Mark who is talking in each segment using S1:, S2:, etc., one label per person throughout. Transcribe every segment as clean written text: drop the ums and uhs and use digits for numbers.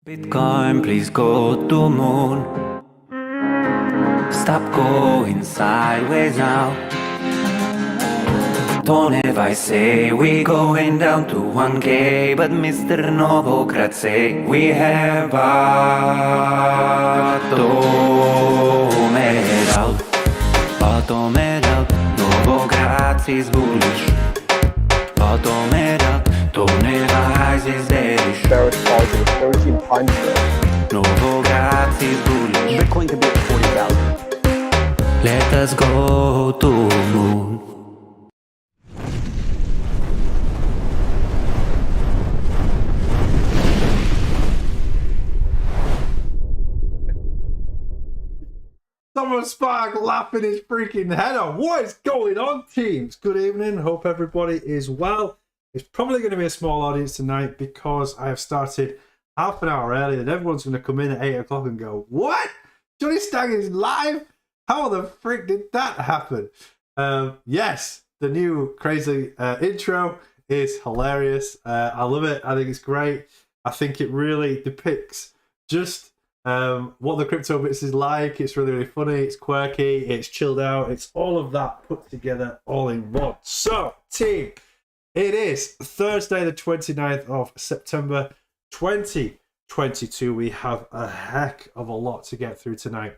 S1: Bitcoin, please go to moon. Stop going sideways now. Don't ever say we going down to 1K, but Mr. Novokratsy, we have bottom it out, Novokratsy's bullish. Bottom it out, don't ever rises bearish.
S2: Bearish target of 13 times though.
S1: Novokratsy's bullish.
S2: Bitcoin could be at 40,000.
S1: Let us go to moon.
S3: Someone Spark laughing his freaking head off. What is going on, teams? Good evening. Hope everybody is well. It's probably going to be a small audience tonight because I have started half an hour early and everyone's going to come in at 8 o'clock and go, what? Jonny Stang is live? How the frick did that happen? Yes, the new crazy intro is hilarious. I love it. I think it's great. I think it really depicts just what the CryptoBits is like. It's really, really funny. It's quirky. It's chilled out. It's all of that put together all in one. So, team, it is Thursday the 29th of September 2022. We have a heck of a lot to get through tonight.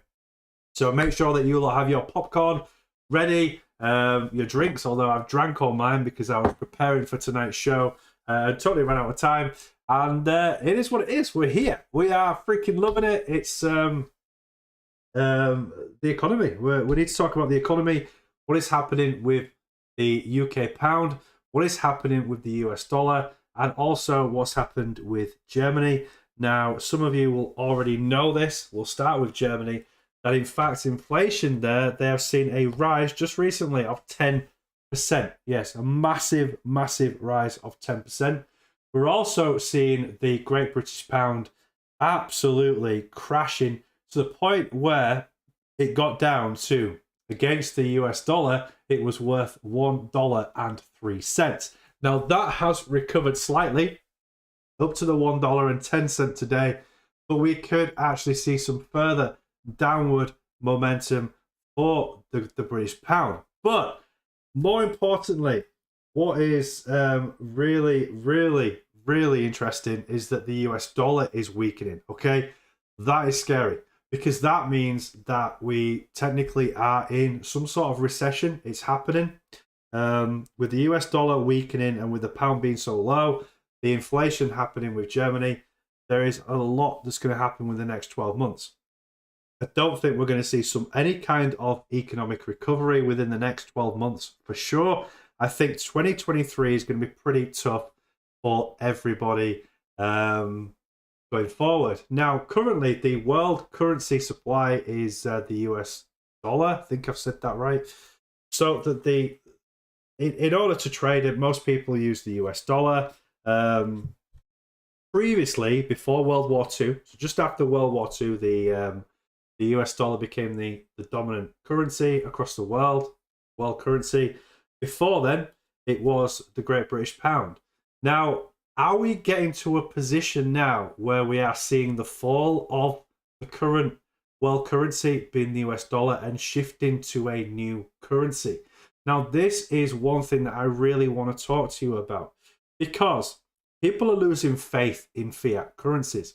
S3: So make sure that you'll have your popcorn ready, your drinks, although I've drank all mine because I was preparing for tonight's show. Totally ran out of time. And it is what it is. We're here. We are freaking loving it. It's the economy. We need to talk about the economy. What is happening with the UK pound? What is happening with the US dollar? And also what's happened with Germany. Now, some of you will already know this. We'll start with Germany. That in fact, inflation there, they have seen a rise just recently of 10%. Yes, a massive, massive rise of 10%. We're also seeing the Great British Pound absolutely crashing to the point where it got down to, against the US dollar, it was worth $1.03. Now that has recovered slightly up to the $1.10 today, but we could actually see some further downward momentum for the British pound. But more importantly, what is really, really, really interesting is that the US dollar is weakening. Okay, that is scary because that means that we technically are in some sort of recession. It's happening with the US dollar weakening and with the pound being so low, the inflation happening with Germany. There is a lot that's going to happen within the next 12 months. I don't think we're going to see any kind of economic recovery within the next 12 months for sure. I think 2023 is going to be pretty tough for everybody going forward. Now, currently, the world currency supply is the US dollar. I think I've said that right. So that in order to trade it, most people use the US dollar. Previously, before World War II, so just after World War II, the US dollar became the dominant currency across the world currency. Before then, it was the Great British Pound. Now, are we getting to a position now where we are seeing the fall of the current world currency being the US dollar and shifting to a new currency? Now, this is one thing that I really want to talk to you about because people are losing faith in fiat currencies.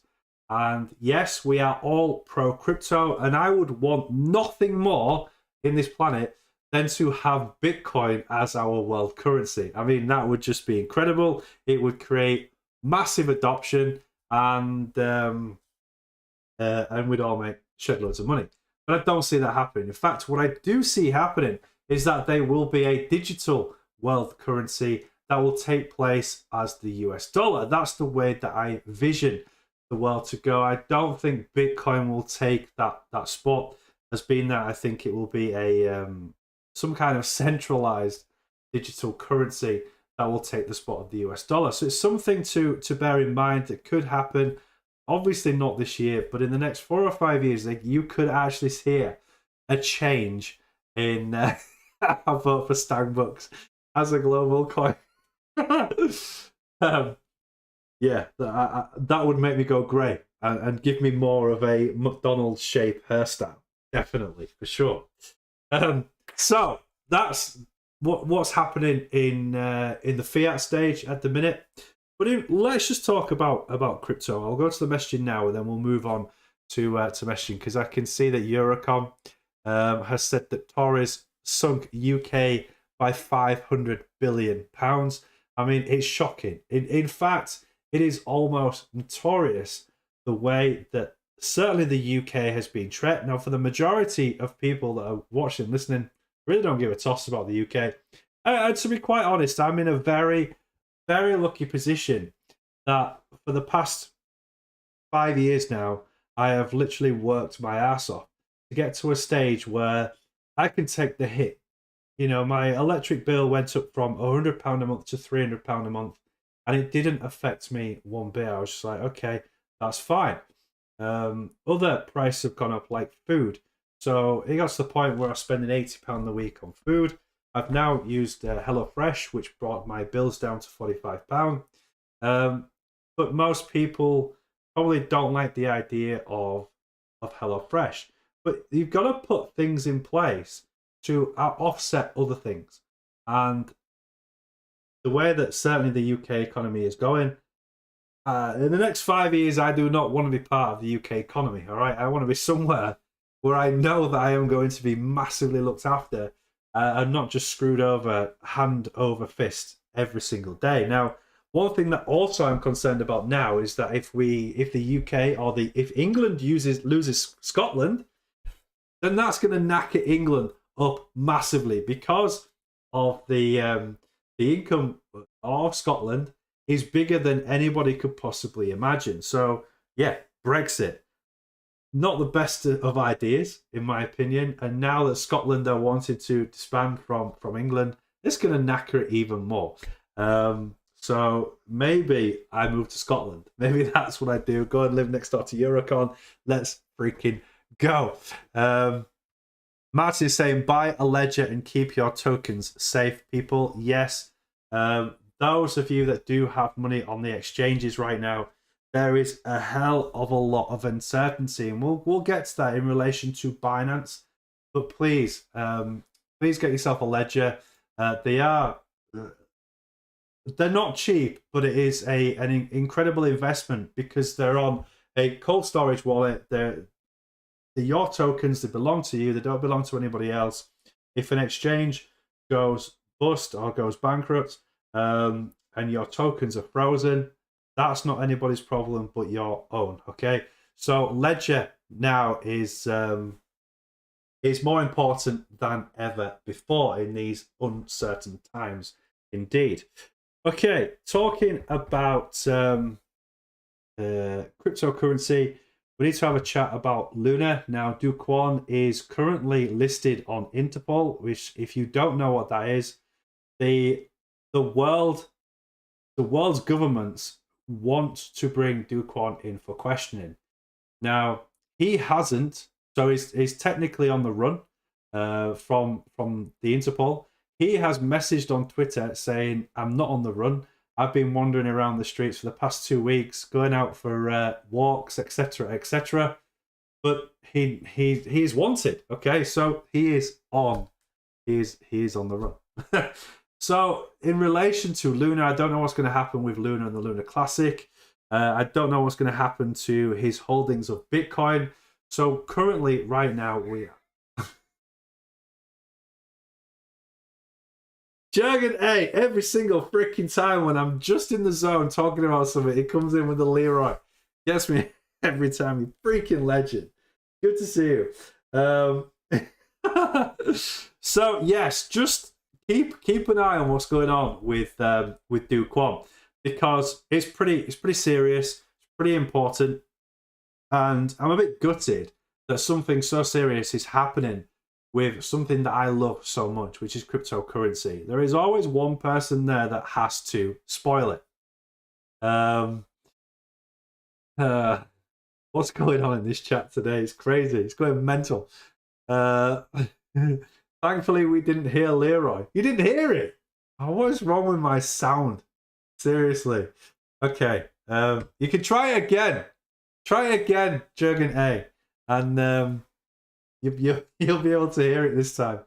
S3: And yes, we are all pro-crypto, and I would want nothing more in this planet than to have Bitcoin as our world currency. I mean, that would just be incredible. It would create massive adoption, and we'd all make shed loads of money. But I don't see that happening. In fact, what I do see happening is that there will be a digital world currency that will take place as the US dollar. That's the way that I vision the world to go. I don't think Bitcoin will take that spot as being that. I think it will be a some kind of centralized digital currency that will take the spot of the US dollar. So it's something to bear in mind that could happen. Obviously not this year, but in the next 4 or 5 years, you could actually hear a change in I vote for Stang Bucks as a global coin. Yeah, that would make me go great. and give me more of a McDonald's shape hairstyle. Definitely, for sure. So that's what's happening in the fiat stage at the minute. But let's just talk about crypto. I'll go to the messaging now, and then we'll move on to messaging, because I can see that Eurocom has said that Tories sunk UK by £500 billion. I mean, it's shocking. In fact, it is almost notorious the way that certainly the UK has been treated. Now, for the majority of people that are watching, listening, really don't give a toss about the UK. And to be quite honest, I'm in a very, very lucky position that for the past 5 years now, I have literally worked my ass off to get to a stage where I can take the hit. You know, my electric bill went up from £100 a month to £300 a month, and it didn't affect me one bit. I was just like, okay, that's fine. Other prices have gone up, like food. So it got to the point where I was spending £80 a week on food. I've now used HelloFresh, which brought my bills down to £45. But most people probably don't like the idea of HelloFresh. But you've got to put things in place to offset other things. And the way that certainly the UK economy is going, in the next 5 years, I do not want to be part of the UK economy, all right? I want to be somewhere where I know that I am going to be massively looked after and not just screwed over hand over fist every single day. Now, one thing that also I'm concerned about now is that if the UK or if England loses Scotland, then that's going to knacker England up massively, because of the income of Scotland is bigger than anybody could possibly imagine. So yeah, Brexit, not the best of ideas in my opinion. And now that Scotland are wanting to disband from England, it's going to knacker it even more. So maybe I move to Scotland. Maybe that's what I do. Go and live next door to Eurocon. Let's freaking go. Martin is saying, buy a ledger and keep your tokens safe, people. Yes. Those of you that do have money on the exchanges right now, there is a hell of a lot of uncertainty, and we'll get to that in relation to Binance. But please, please get yourself a ledger. They're not cheap, but it is an incredible investment, because they're on a cold storage wallet. They're your tokens. They belong to you. They don't belong to anybody else. If an exchange goes bust or goes bankrupt, and your tokens are frozen, that's not anybody's problem but your own. Okay, so ledger now is more important than ever before in these uncertain times indeed. Okay, talking about cryptocurrency, we need to have a chat about Luna. Now, Do Kwon is currently listed on Interpol, which, if you don't know what that is, the world's governments want to bring Do Kwon in for questioning. Now, he hasn't, so he's technically on the run from the Interpol. He has messaged on Twitter saying, I'm not on the run. I've been wandering around the streets for the past 2 weeks, going out for walks, etc., etc. But he is wanted. Okay, so he is on the run. So in relation to Luna, I don't know what's going to happen with Luna and the Luna Classic. I don't know what's going to happen to his holdings of Bitcoin. So currently, right now, we are. Jurgen, hey, every single freaking time when I'm just in the zone talking about something, it comes in with the Leroy. Gets me every time. You freaking legend. Good to see you. So yes, just keep an eye on what's going on with Do Kwon, because it's pretty serious, it's pretty important, and I'm a bit gutted that something so serious is happening with something that I love so much, which is cryptocurrency. There is always one person there that has to spoil it. What's going on in this chat today? It's crazy. It's going mental. Thankfully, we didn't hear Leroy. You didn't hear it? Oh, what is wrong with my sound? Seriously. Okay. You can try it again. Try it again, Jurgen A, and you'll be able to hear it this time.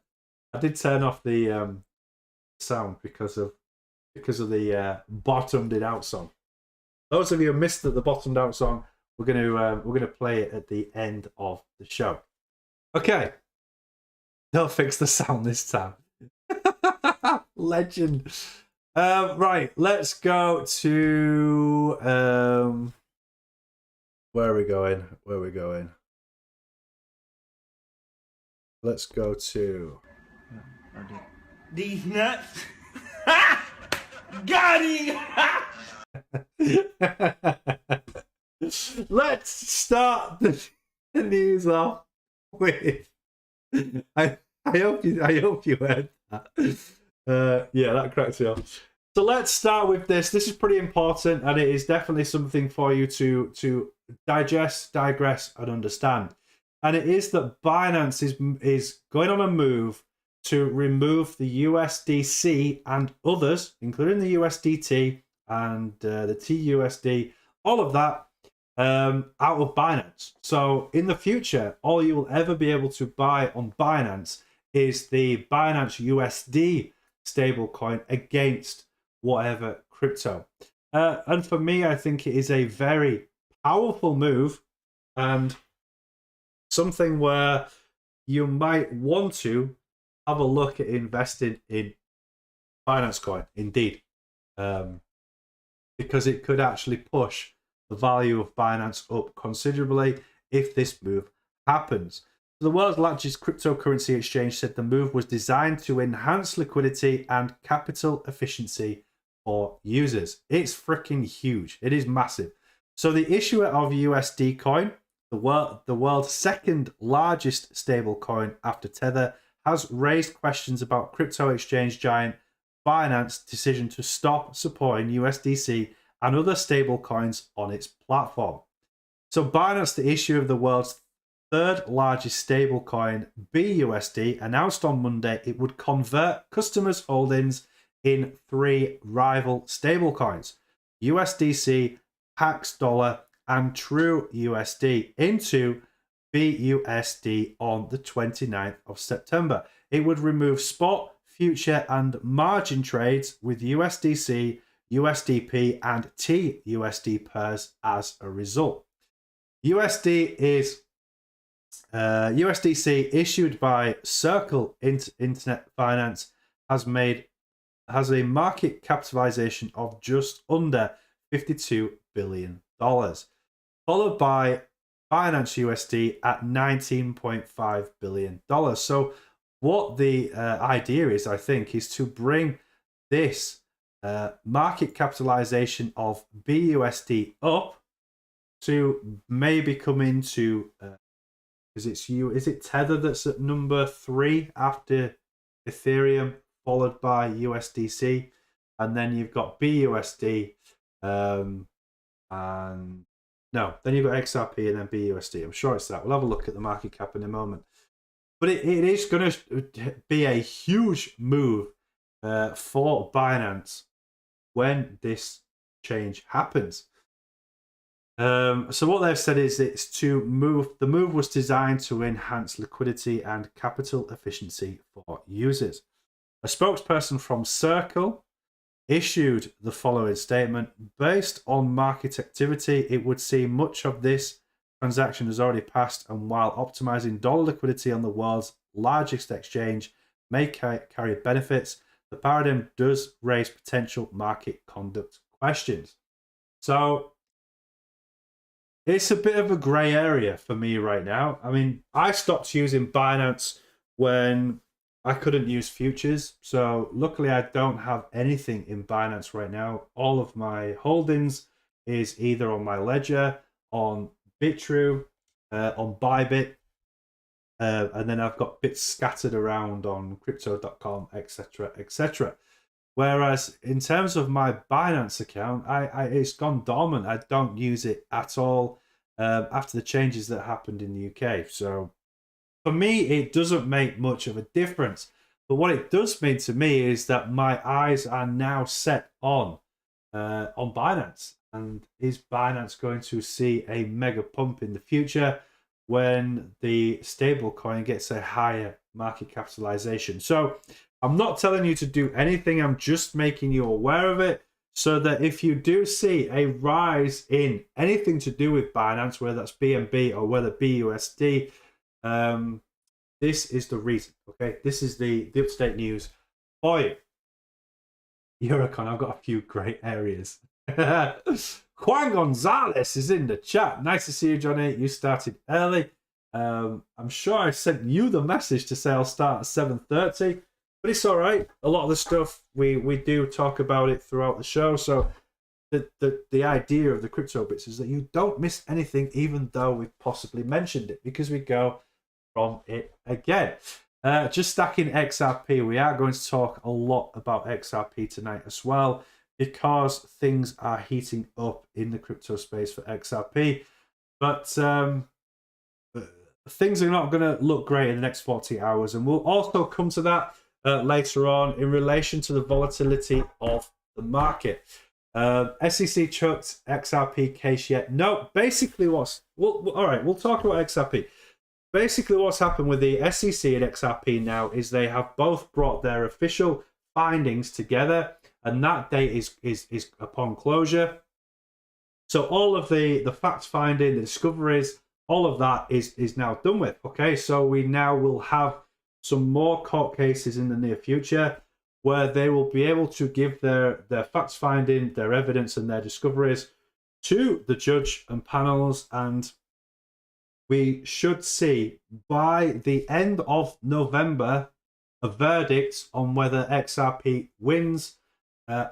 S3: I did turn off the sound because of the bottomed it out song. Those of you who missed the bottomed out song, we're gonna play it at the end of the show. Okay, they'll fix the sound this time. Legend. Right, let's go to where are we going? Let's go to
S4: these nuts. Got him.
S3: Let's start the news off with. I hope you heard that. Yeah, that cracks me up. So let's start with this. This is pretty important, and it is definitely something for you to digest, digress, and understand. And it is that Binance is going on a move to remove the USDC and others, including the USDT and the TUSD, all of that out of Binance. So in the future, all you will ever be able to buy on Binance is the Binance USD stablecoin against whatever crypto. And for me, I think it is a very powerful move and something where you might want to have a look at investing in Binance Coin, indeed, because it could actually push the value of Binance up considerably if this move happens. The world's largest cryptocurrency exchange said the move was designed to enhance liquidity and capital efficiency for users. It's freaking huge. It is massive. So the issuer of USD coin, the world's second largest stable coin after Tether, has raised questions about crypto exchange giant Binance's decision to stop supporting USDC and other stable coins on its platform. So Binance, the issuer of the world's third largest stablecoin, BUSD, announced on Monday it would convert customers' holdings in 3 rival stablecoins, USDC, Pax Dollar, and True USD, into BUSD on the 29th of September. It would remove spot, future, and margin trades with USDC, USDP, and TUSD pairs as a result. USDC, issued by Circle Internet Finance, has a market capitalization of just under $52 billion, followed by Binance USD at $19.5 billion. So what the idea is, I think, is to bring this market capitalization of BUSD up to maybe come into is it Tether that's at number 3 after Ethereum, followed by USDC, and then you've got BUSD, and no, then you've got XRP and then BUSD. I'm sure it's that. We'll have a look at the market cap in a moment. But it is going to be a huge move for Binance when this change happens. So what they've said is it's to move. The move was designed to enhance liquidity and capital efficiency for users. A spokesperson from Circle issued the following statement: based on market activity, it would seem much of this transaction has already passed, and while optimizing dollar liquidity on the world's largest exchange may carry benefits, the paradigm does raise potential market conduct questions. So it's a bit of a grey area for me right now. I mean, I stopped using Binance when I couldn't use futures. So luckily I don't have anything in Binance right now. All of my holdings is either on my ledger, on Bitrue, on Bybit, and then I've got bits scattered around on crypto.com, etc., etc. Whereas in terms of my Binance account, it's gone dormant. I don't use it at all after the changes that happened in the UK. So for me, it doesn't make much of a difference. But what it does mean to me is that my eyes are now set on Binance. And is Binance going to see a mega pump in the future when the stable coin gets a higher market capitalization? So I'm not telling you to do anything. I'm just making you aware of it so that if you do see a rise in anything to do with Binance, whether that's BNB or whether BUSD, this is the reason. Okay, this is the up-to-date news for you. Eurocon, I've got a few great areas. Juan Gonzalez is in the chat. Nice to see you, Johnny. You started early. I'm sure I sent you the message to say I'll start at 7:30, but it's all right. A lot of the stuff we do talk about it throughout the show. So the idea of the CryptoBits is that you don't miss anything, even though we've possibly mentioned it, because we go from it again. Just stacking XRP. We are going to talk a lot about XRP tonight as well, because things are heating up in the crypto space for XRP. But things are not going to look great in the next 40 hours. And we'll also come to that later on in relation to the volatility of the market. SEC chucked XRP case yet? No, basically what's... all right, we'll talk about XRP. Basically what's happened with the SEC and XRP now is they have both brought their official findings together, and that date is upon closure. So all of the fact finding, the discoveries, all of that is now done with. Okay, so we now will have some more court cases in the near future where they will be able to give their facts finding, their evidence and their discoveries to the judge and panels, and we should see by the end of November a verdict on whether XRP wins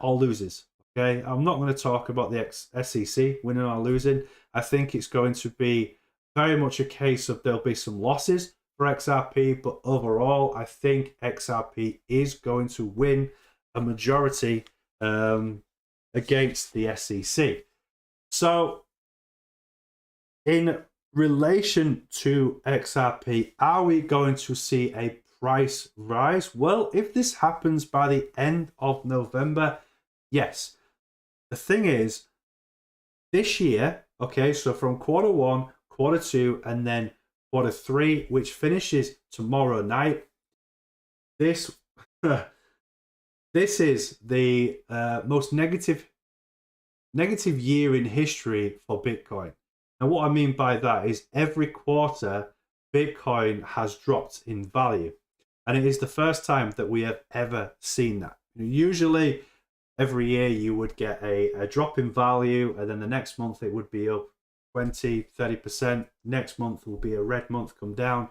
S3: or loses. Okay, I'm not going to talk about the SEC winning or losing. I think it's going to be very much a case of there'll be some losses for XRP, but overall, I think XRP is going to win a majority against the SEC. So, in relation to XRP, are we going to see a price rise? Well, if this happens by the end of November, yes. The thing is, this year, okay, so from quarter one, quarter two, and then quarter three, which finishes tomorrow night, this is the most negative year in history for Bitcoin. And what I mean by that is every quarter, Bitcoin has dropped in value. And it is the first time that we have ever seen that. Usually, every year you would get a drop in value, and then the next month it would be up 20, 30%. Next month will be a red month, come down.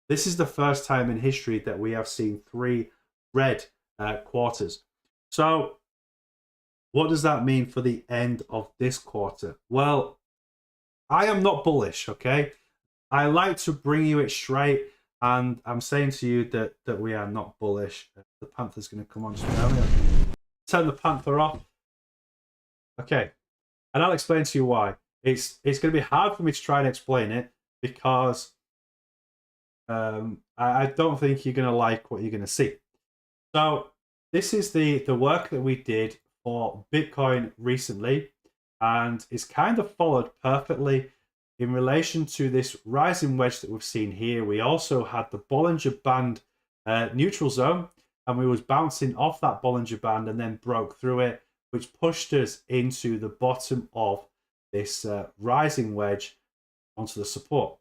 S3: This is the first time in history that we have seen 3 red quarters. So what does that mean for the end of this quarter? Well, I am not bullish, okay? I like to bring you it straight, and I'm saying to you that we are not bullish. The Panther's going to come on straight. Turn the Panther off. Okay, and I'll explain to you why. It's going to be hard for me to try and explain it because I don't think you're going to like what you're going to see. So this is the work that we did for Bitcoin recently, and it's kind of followed perfectly in relation to this rising wedge that we've seen here. We also had the Bollinger Band neutral zone, and we was bouncing off that Bollinger Band and then broke through it, which pushed us into the bottom of this rising wedge onto the support.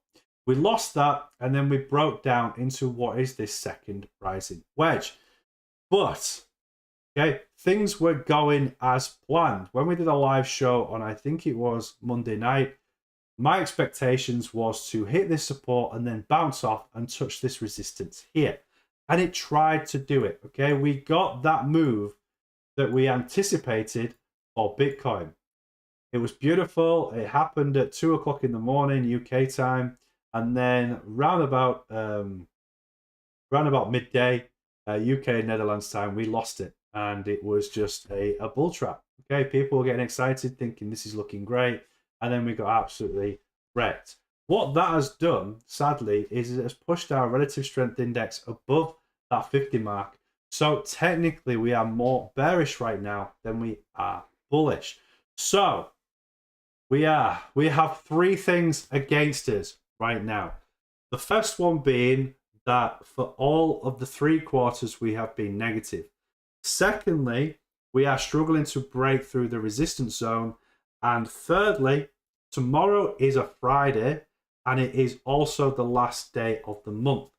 S3: We lost that, and then we broke down into what is this second rising wedge. But, okay, things were going as planned. When we did a live show on, I think it was Monday night, my expectations was to hit this support and then bounce off and touch this resistance here. And it tried to do it, okay? We got that move that we anticipated for Bitcoin. It was beautiful. It happened at 2 o'clock in the morning, UK time. And then round about midday, UK and Netherlands time, we lost it. And it was just a bull trap. Okay, people were getting excited, thinking this is looking great. And then we got absolutely wrecked. What that has done, sadly, is it has pushed our relative strength index above that 50 mark. So technically, we are more bearish right now than we are bullish. So We have three things against us right now. The first one being that for all of the 3 quarters we have been negative. Secondly, we are struggling to break through the resistance zone. And thirdly, tomorrow is a Friday and it is also the last day of the month,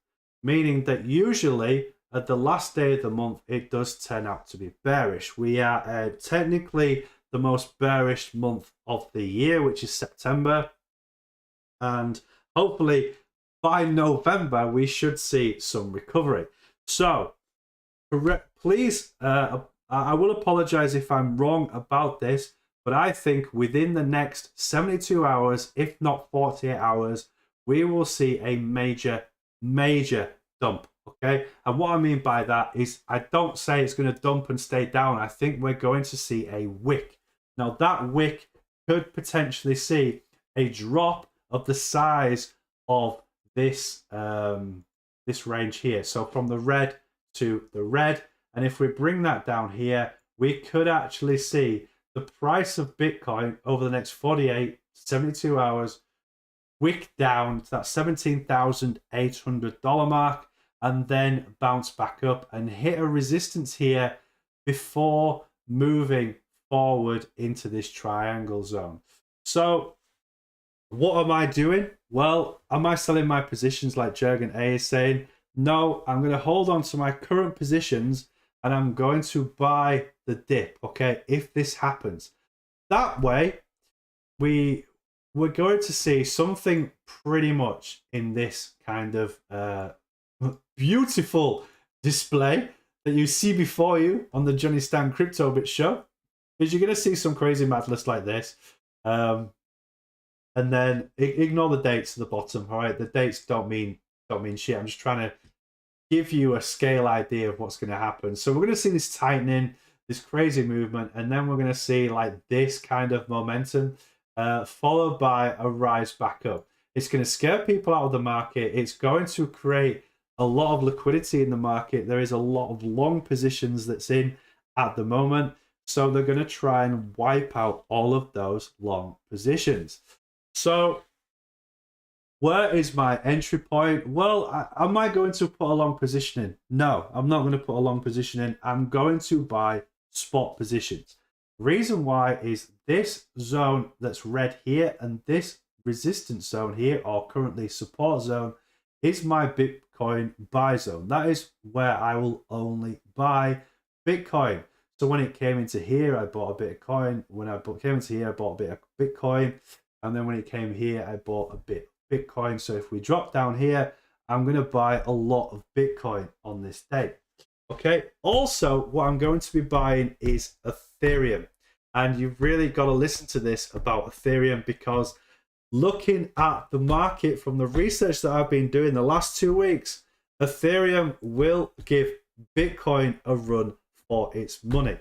S3: meaning that usually at the last day of the month it does turn out to be bearish. We are technically the most bearish month of the year, which is September, and hopefully by November we should see some recovery. So please, I will apologize if I'm wrong about this, but I think within the next 72 hours, if not 48 hours, we will see a major dump. Okay, and what I mean by that is I don't say it's going to dump and stay down. I think we're going to see a wick. Now that wick could potentially see a drop of the size of this this range here. So from the red to the red, and if we bring that down here, we could actually see the price of Bitcoin over the next 48, 72 hours wick down to that $17,800 mark, and then bounce back up and hit a resistance here before moving forward into this triangle zone. So what am I doing? Well, am I selling my positions like Jurgen A is saying? No, I'm going to hold on to my current positions and I'm going to buy the dip, okay, if this happens. That way, we're going to see something pretty much in this kind of beautiful display that you see before you on the Jonny Stang CryptoBits show, is you're going to see some crazy madness like this. And then ignore the dates at the bottom, all right? The dates don't mean shit. I'm just trying to give you a scale idea of what's going to happen. So we're going to see this tightening, this crazy movement, and then we're going to see like this kind of momentum followed by a rise back up. It's going to scare people out of the market. It's going to create a lot of liquidity in the market. There is a lot of long positions that's in at the moment. So they're going to try and wipe out all of those long positions. So where is my entry point? Well, am I going to put a long position in? No, I'm not going to put a long position in. I'm going to buy spot positions. Reason why is this zone that's red here and this resistance zone here, or currently support zone, is my Bitcoin buy zone. That is where I will only buy Bitcoin. So when it came into here, I bought a bit of coin. When I came into here, I bought a bit of Bitcoin. And then when it came here, I bought a bit of Bitcoin. So if we drop down here, I'm going to buy a lot of Bitcoin on this day. Okay. Also, what I'm going to be buying is Ethereum. And you've really got to listen to this about Ethereum, because looking at the market from the research that I've been doing the last 2 weeks, Ethereum will give Bitcoin a run for its money.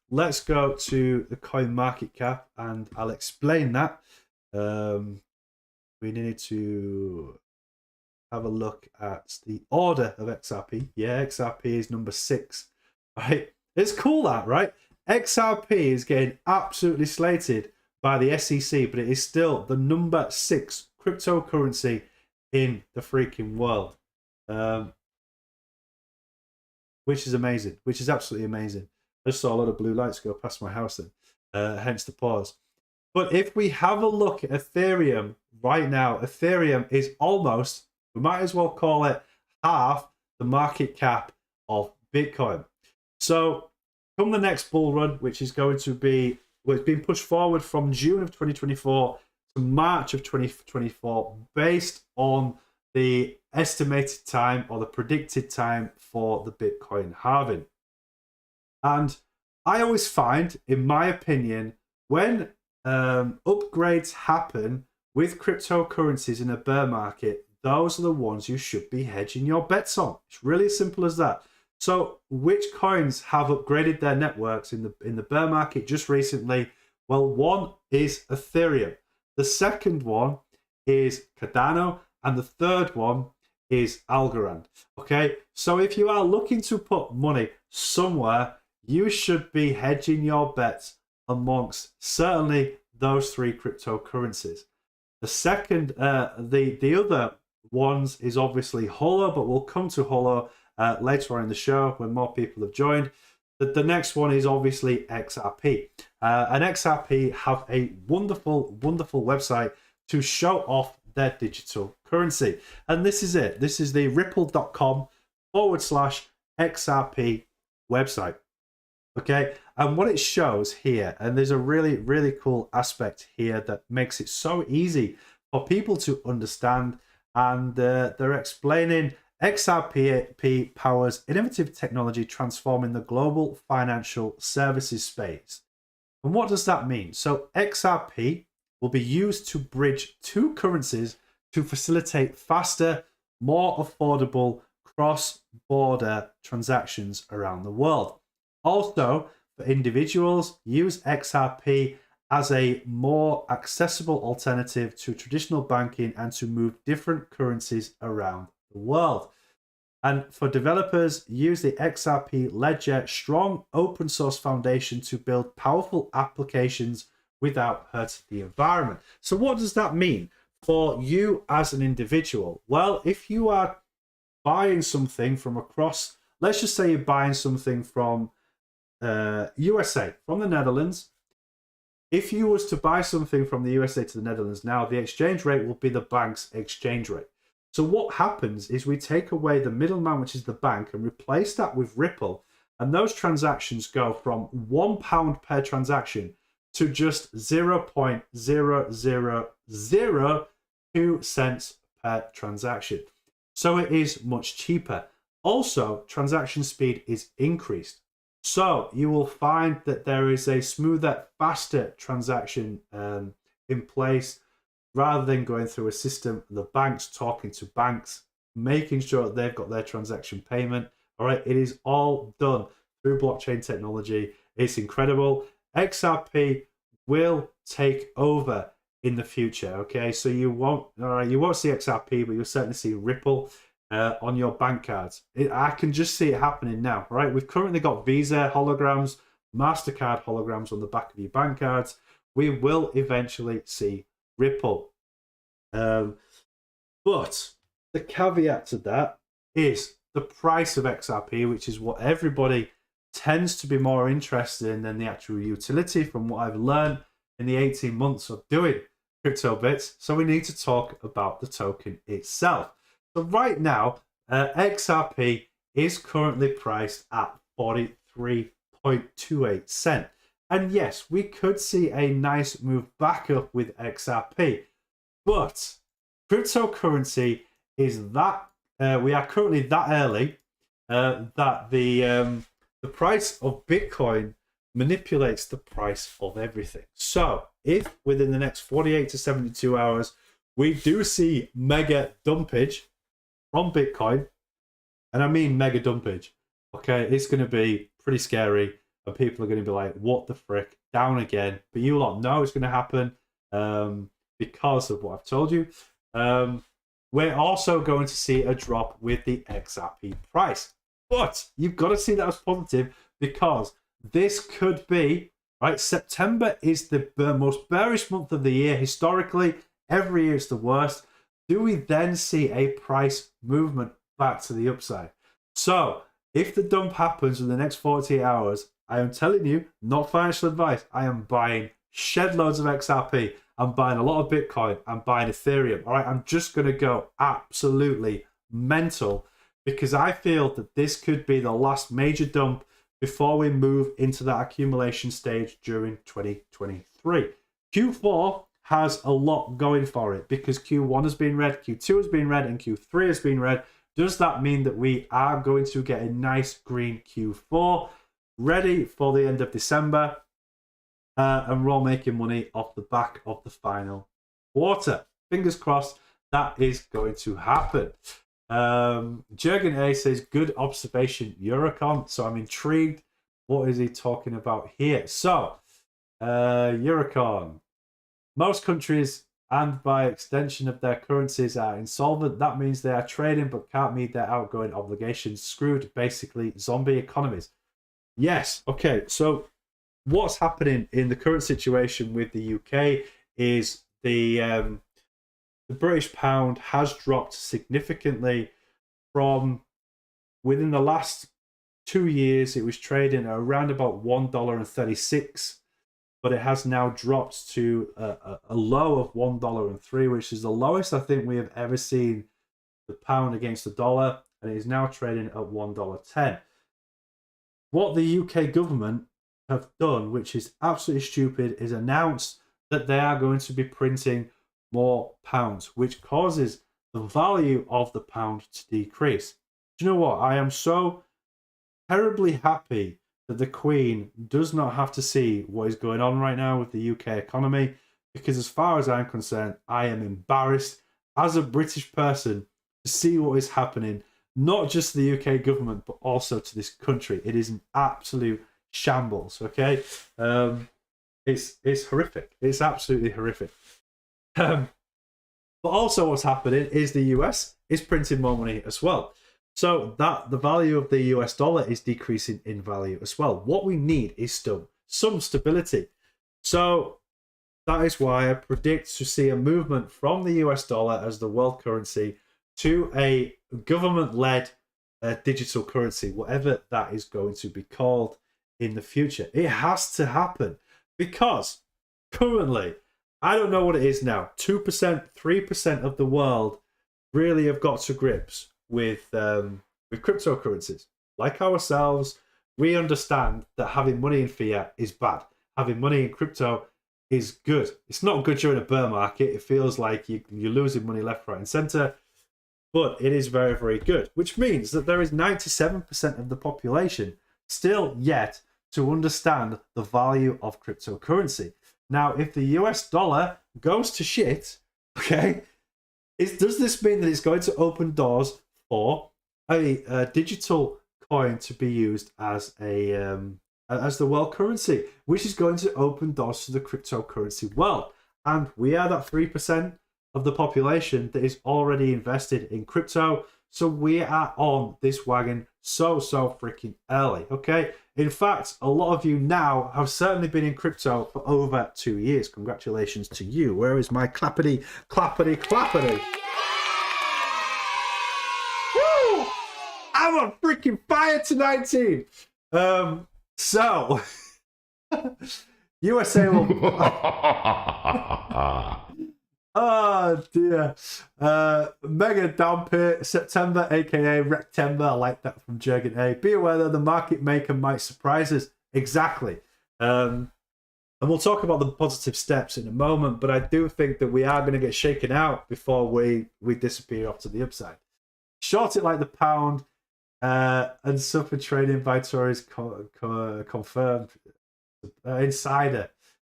S3: Let's go to the coin market cap and I'll explain that. We need to have a look at the order of XRP. Yeah, XRP is number 6, right? It's cool that, right? XRP is getting absolutely slated by the SEC, but it is still the number 6 cryptocurrency in the freaking world. Which is amazing, which is absolutely amazing. I just saw a lot of blue lights go past my house then, hence the pause. But if we have a look at Ethereum right now, Ethereum is almost, we might as well call it half the market cap of Bitcoin. So come the next bull run, which is going to be, well, it's been pushed forward from June of 2024 to March of 2024 based on the estimated time or the predicted time for the Bitcoin halving. And I always find, in my opinion, when upgrades happen with cryptocurrencies in a bear market, those are the ones you should be hedging your bets on. It's really as simple as that. So which coins have upgraded their networks in the bear market just recently? Well, one is Ethereum. The second one is Cardano. And the third one is Algorand. Okay, so if you are looking to put money somewhere, you should be hedging your bets amongst certainly those three cryptocurrencies. The second, the other ones is obviously Holo, but we'll come to Holo later on in the show when more people have joined. The next one is obviously XRP. And XRP have a wonderful, wonderful website to show off their digital currency. And this is it. This is the ripple.com/XRP website. Okay, and what it shows here, and there's a really, really cool aspect here that makes it so easy for people to understand. And they're explaining XRP powers innovative technology transforming the global financial services space. And what does that mean? So XRP will be used to bridge two currencies to facilitate faster, more affordable cross-border transactions around the world. Also, for individuals, use XRP as a more accessible alternative to traditional banking and to move different currencies around the world. And for developers, use the XRP Ledger strong open source foundation to build powerful applications without hurting the environment. So what does that mean for you as an individual? Well, if you are buying something from across, let's just say you're buying something from USA, from the Netherlands. If you was to buy something from the USA to the Netherlands now, the exchange rate will be the bank's exchange rate. So what happens is we take away the middleman, which is the bank, and replace that with Ripple, and those transactions go from £1 per transaction to just 0.0002 cents per transaction. So it is much cheaper. Also, transaction speed is increased. So you will find that there is a smoother, faster transaction in place, rather than going through a system, the banks talking to banks, making sure that they've got their transaction payment. All right, it is all done through blockchain technology. It's incredible. XRP will take over in the future. Okay, so you won't see XRP, but you'll certainly see Ripple on your bank cards. I can just see it happening now. Right, we've currently got Visa holograms, MasterCard holograms on the back of your bank cards. We will eventually see Ripple. But the caveat to that is the price of XRP, which is what everybody tends to be more interested in than the actual utility, from what I've learned in the 18 months of doing CryptoBits. So we need to talk about the token itself. So right now, XRP is currently priced at 43.28 cents. And yes, we could see a nice move back up with XRP. But cryptocurrency is that we are currently that early that the price of Bitcoin manipulates the price of everything. So if within the next 48 to 72 hours we do see mega dumpage from Bitcoin, and I mean mega dumpage, okay, it's going to be pretty scary, and people are going to be like, what the frick, down again. But you lot know it's going to happen because of what I've told you. We're also going to see a drop with the XRP price. But you've got to see that as positive, because this could be, right, September is the most bearish month of the year. Historically, every year it's the worst. Do we then see a price movement back to the upside? So if the dump happens in the next 48 hours, I am telling you, not financial advice, I am buying shed loads of XRP. I'm buying a lot of Bitcoin. I'm buying Ethereum. All right, I'm just going to go absolutely mental, because I feel that this could be the last major dump before we move into that accumulation stage during 2023. Q4 has a lot going for it, because Q1 has been red, Q2 has been red, and Q3 has been red. Does that mean that we are going to get a nice green Q4 ready for the end of December? And we're all making money off the back of the final quarter. Fingers crossed that is going to happen. Jurgen A says, good observation, Eurocon. So I'm intrigued. What is he talking about here? So, Eurocon. Most countries, and by extension of their currencies, are insolvent. That means they are trading but can't meet their outgoing obligations. Screwed, basically, zombie economies. Yes. Okay, so what's happening in the current situation with the UK is the British pound has dropped significantly from within the last 2 years. It was trading at around about $1.36, but it has now dropped to a low of $1.03, which is the lowest I think we have ever seen the pound against the dollar, and it is now trading at $1.10. What the UK government have done, which is absolutely stupid, is announced that they are going to be printing more pounds, which causes the value of the pound to decrease. Do you know what? I am so terribly happy that the Queen does not have to see what is going on right now with the UK economy, because as far as I'm concerned, I am embarrassed as a British person to see what is happening, not just to the UK government, but also to this country. It is an absolute shambles, okay? It's horrific. It's absolutely horrific. But also what's happening is the US is printing more money as well. So that the value of the US dollar is decreasing in value as well. What we need is still some stability. So that is why I predict to see a movement from the US dollar as the world currency to a government-led digital currency, whatever that is going to be called in the future. It has to happen because currently, I don't know what it is now, 2%, 3% of the world really have got to grips with cryptocurrencies. Like ourselves, we understand that having money in fiat is bad. Having money in crypto is good. It's not good during a bear market. It feels like you're losing money left, right, and center. But it is very, very good, which means that there is 97% of the population still yet to understand the value of cryptocurrency. Now, if the US dollar goes to shit, okay, does this mean that it's going to open doors for a digital coin to be used as the world currency, which is going to open doors to the cryptocurrency world? And we are that 3% of the population that is already invested in crypto. So we are on this wagon so freaking early, okay? In fact, a lot of you now have certainly been in crypto for over 2 years. Congratulations to you. Where is my clappity? Woo! I'm on freaking fire tonight, team. So USA will... Oh dear. Mega down pit September, aka Rectember. I like that from Jurgen A. Be aware that the market maker might surprise us. Exactly. And we'll talk about the positive steps in a moment, but I do think that we are going to get shaken out before we disappear off to the upside. Short it like the pound and suffer trading by Tories confirmed. Insider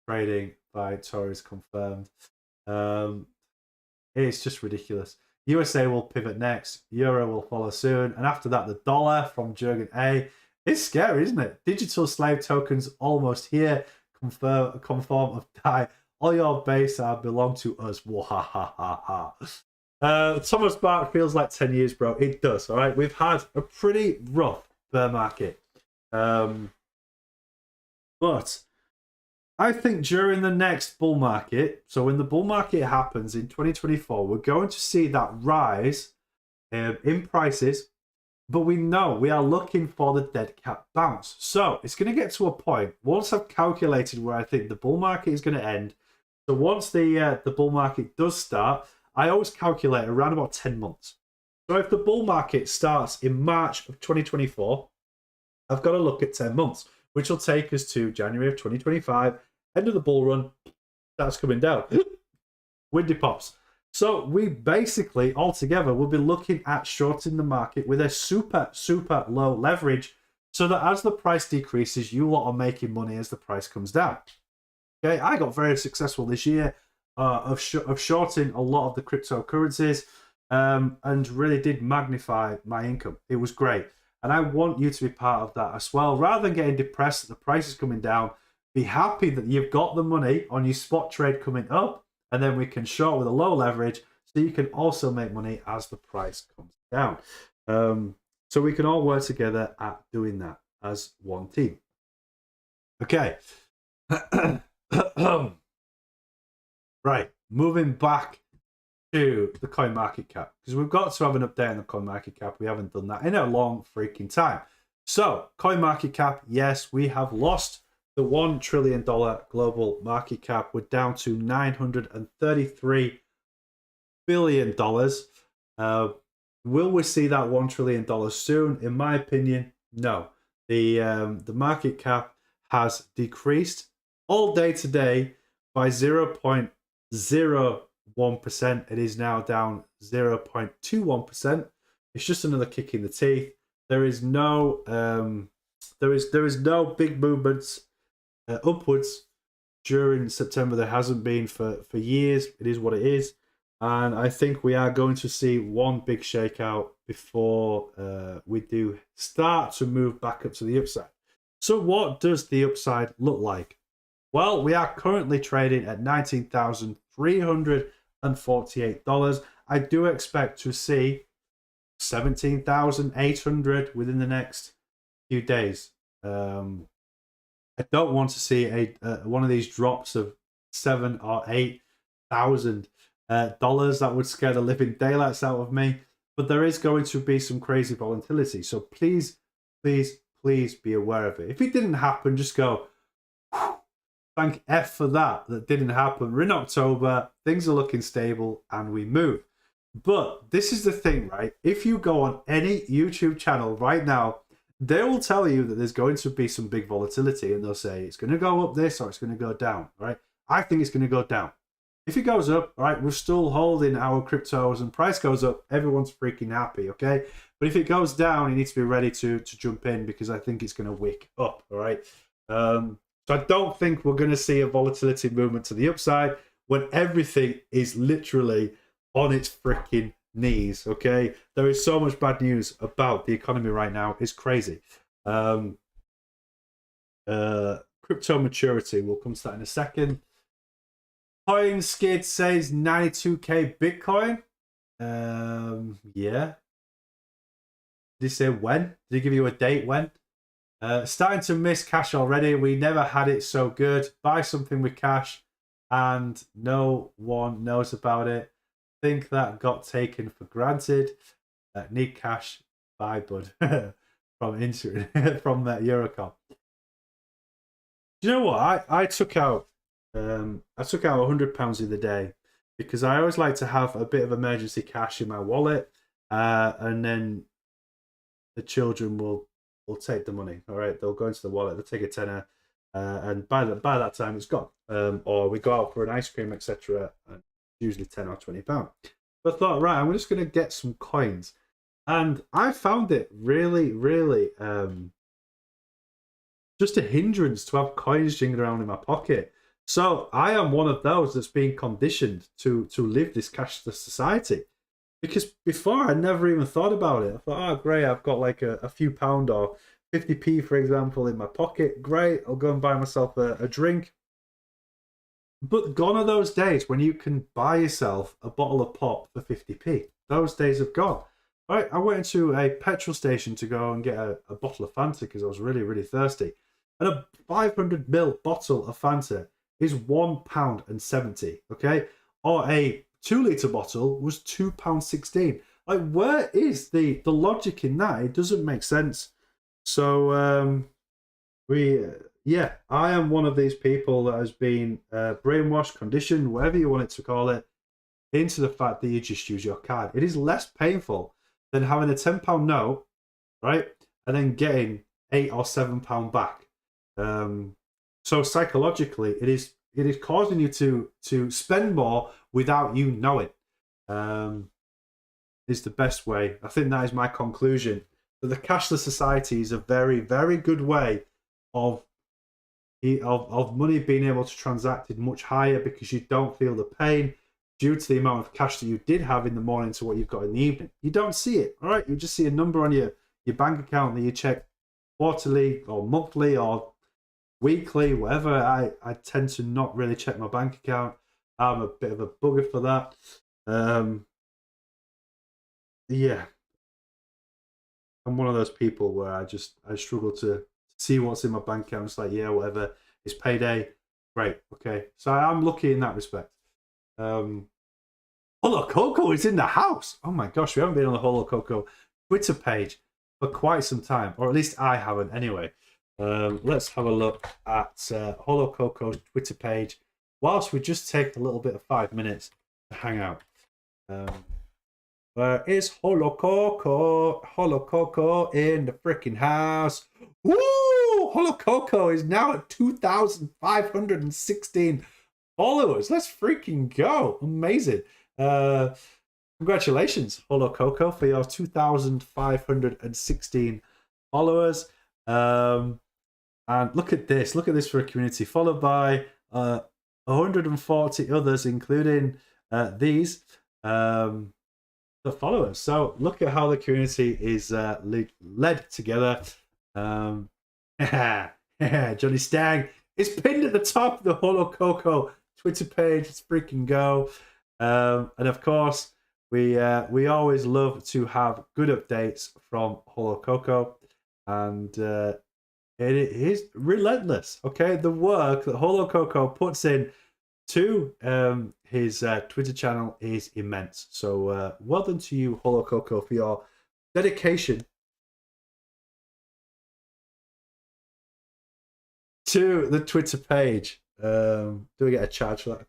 S3: trading by Tories confirmed. It's just ridiculous. USA will pivot next. Euro will follow soon. And after that, the dollar from Jurgen A. It's scary, isn't it? Digital slave tokens almost here. Conform of die. All your base belong to us. Thomas Bark feels like 10 years, bro. It does, all right? We've had a pretty rough bear market. But I think during the next bull market, so when the bull market happens in 2024, we're going to see that rise in prices, but we know we are looking for the dead cat bounce. So it's going to get to a point, once I've calculated where I think the bull market is going to end, so once the bull market does start, I always calculate around about 10 months. So if the bull market starts in March of 2024, I've got to look at 10 months, which will take us to January of 2025. End of the bull run, that's coming down. Windy pops. So we basically, altogether, will be looking at shorting the market with a super low leverage, so that as the price decreases, you lot are making money as the price comes down. Okay, I got very successful this year of shorting a lot of the cryptocurrencies and really did magnify my income. It was great. And I want you to be part of that as well. Rather than getting depressed that the price is coming down, be happy that you've got the money on your spot trade coming up, and then we can short with a low leverage so you can also make money as the price comes down. So we can all work together at doing that as one team. Okay. Right, moving back to the coin market cap, because we've got to have an update on the coin market cap. We haven't done that in a long freaking time. So, coin market cap, yes, we have lost the $1 trillion global market cap. We're down to $933 billion. Will we see that $1 trillion soon? In my opinion, no. The market cap has decreased all day today by 0.01%. It is now down 0.21%. It's just another kick in the teeth. There is no there is no big movements upwards during September. There hasn't been for years. It is what it is. And I think we are going to see one big shakeout before we do start to move back up to the upside. So what does the upside look like? Well, we are currently trading at $19,348. I do expect to see 17,800 within the next few days. I don't want to see one of these drops of $7,000 or $8,000. That would scare the living daylights out of me. But there is going to be some crazy volatility. So please, please, please be aware of it. If it didn't happen, just go, thank F for that. That didn't happen. We're in October. Things are looking stable and we move. But this is the thing, right? If you go on any YouTube channel right now, they will tell you that there's going to be some big volatility and they'll say it's going to go up this or it's going to go down, right? I think it's going to go down. If it goes up, right, we're still holding our cryptos and price goes up, everyone's freaking happy, okay? But if it goes down, you need to be ready to jump in because I think it's going to wick up, all right? So I don't think we're going to see a volatility movement to the upside when everything is literally on its freaking knees, okay? There is so much bad news about the economy right now. It's crazy. Crypto maturity, we'll come to that in a second. Coin Skid says 92k Bitcoin. Yeah. Did he say when? Did he give you a date when? Starting to miss cash already. We never had it so good. Buy something with cash and no one knows about it. Think that got taken for granted. Need cash. Bye, bud. From Eurocom. Do you know what? I took out £100 the other day because I always like to have a bit of emergency cash in my wallet, and then the children will take the money. All right, they'll go into the wallet, they'll take a tenner, and by that time it's gone. Or we go out for an ice cream, etc. And usually £10 or £20. But I thought, right, I'm just going to get some coins, and I found it really, really just a hindrance to have coins jingling around in my pocket. So I am one of those that's being conditioned to live this cashless society. Because before I never even thought about it. I thought, oh great, I've got like a few pound or 50p, for example, in my pocket. Great, I'll go and buy myself a drink. But gone are those days when you can buy yourself a bottle of pop for 50p. Those days have gone. Right, I went into a petrol station to go and get a bottle of Fanta because I was really, really thirsty. And a 500ml bottle of Fanta is £1.70, okay? Or a 2-litre bottle was £2.16. Like, where is the logic in that? It doesn't make sense. So, I am one of these people that has been brainwashed, conditioned, whatever you want it to call it, into the fact that you just use your card. It is less painful than having a £10 note, right? And then getting £8 or £7 back. So psychologically, it is causing you to spend more without you knowing. Is the best way. I think that is my conclusion. That the cashless society is a very, very good way of money being able to transact much higher because you don't feel the pain due to the amount of cash that you did have in the morning to what you've got in the evening. You don't see it, all right? You just see a number on your bank account that you check quarterly or monthly or weekly, whatever. I tend to not really check my bank account. I'm a bit of a bugger for that. Yeah. I'm one of those people where I struggle to see what's in my bank account. It's like, yeah, whatever. It's payday. Great. Okay. So I'm lucky in that respect. Holococo is in the house. Oh my gosh, we haven't been on the Holococo Twitter page for quite some time, or at least I haven't anyway. Let's have a look at Holococo's Twitter page whilst we just take a little bit of 5 minutes to hang out. Where is Holococo? Holococo in the freaking house. Woo! Holococo is now at 2,516 followers. Let's freaking go. Amazing. Congratulations, Holococo, for your 2,516 followers. And look at this for a community, followed by 140 others, including these the followers. So look at how the community is led together. Jonny Stang is pinned at the top of the Holococo Twitter page. Let's freaking go. And of course, we always love to have good updates from Holococo, and it is relentless. Okay, the work that Holococo puts in to his Twitter channel is immense. So well done to you, Holococo, for your dedication to the Twitter page. Do we get a charge for that?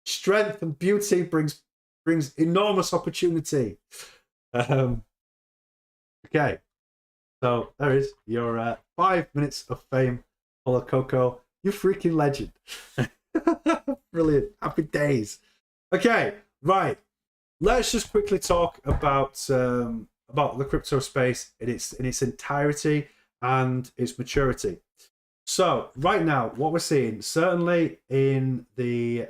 S3: Strength and beauty brings enormous opportunity. Okay, so there is your 5 minutes of fame, Holococo. You freaking legend. Brilliant. Happy days. Okay, right. Let's just quickly talk about the crypto space in its entirety and its maturity. So right now, what we're seeing, certainly in the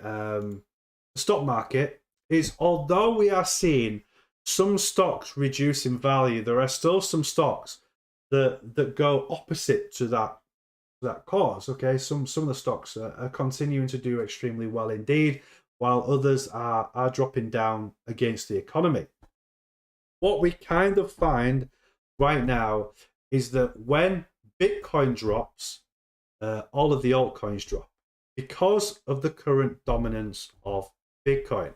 S3: stock market, is although we are seeing some stocks reduce in value, there are still some stocks that go opposite to that cause. Okay, some of the stocks are continuing to do extremely well indeed, while others are dropping down against the economy. What we kind of find right now is that when Bitcoin drops, all of the altcoins drop because of the current dominance of Bitcoin.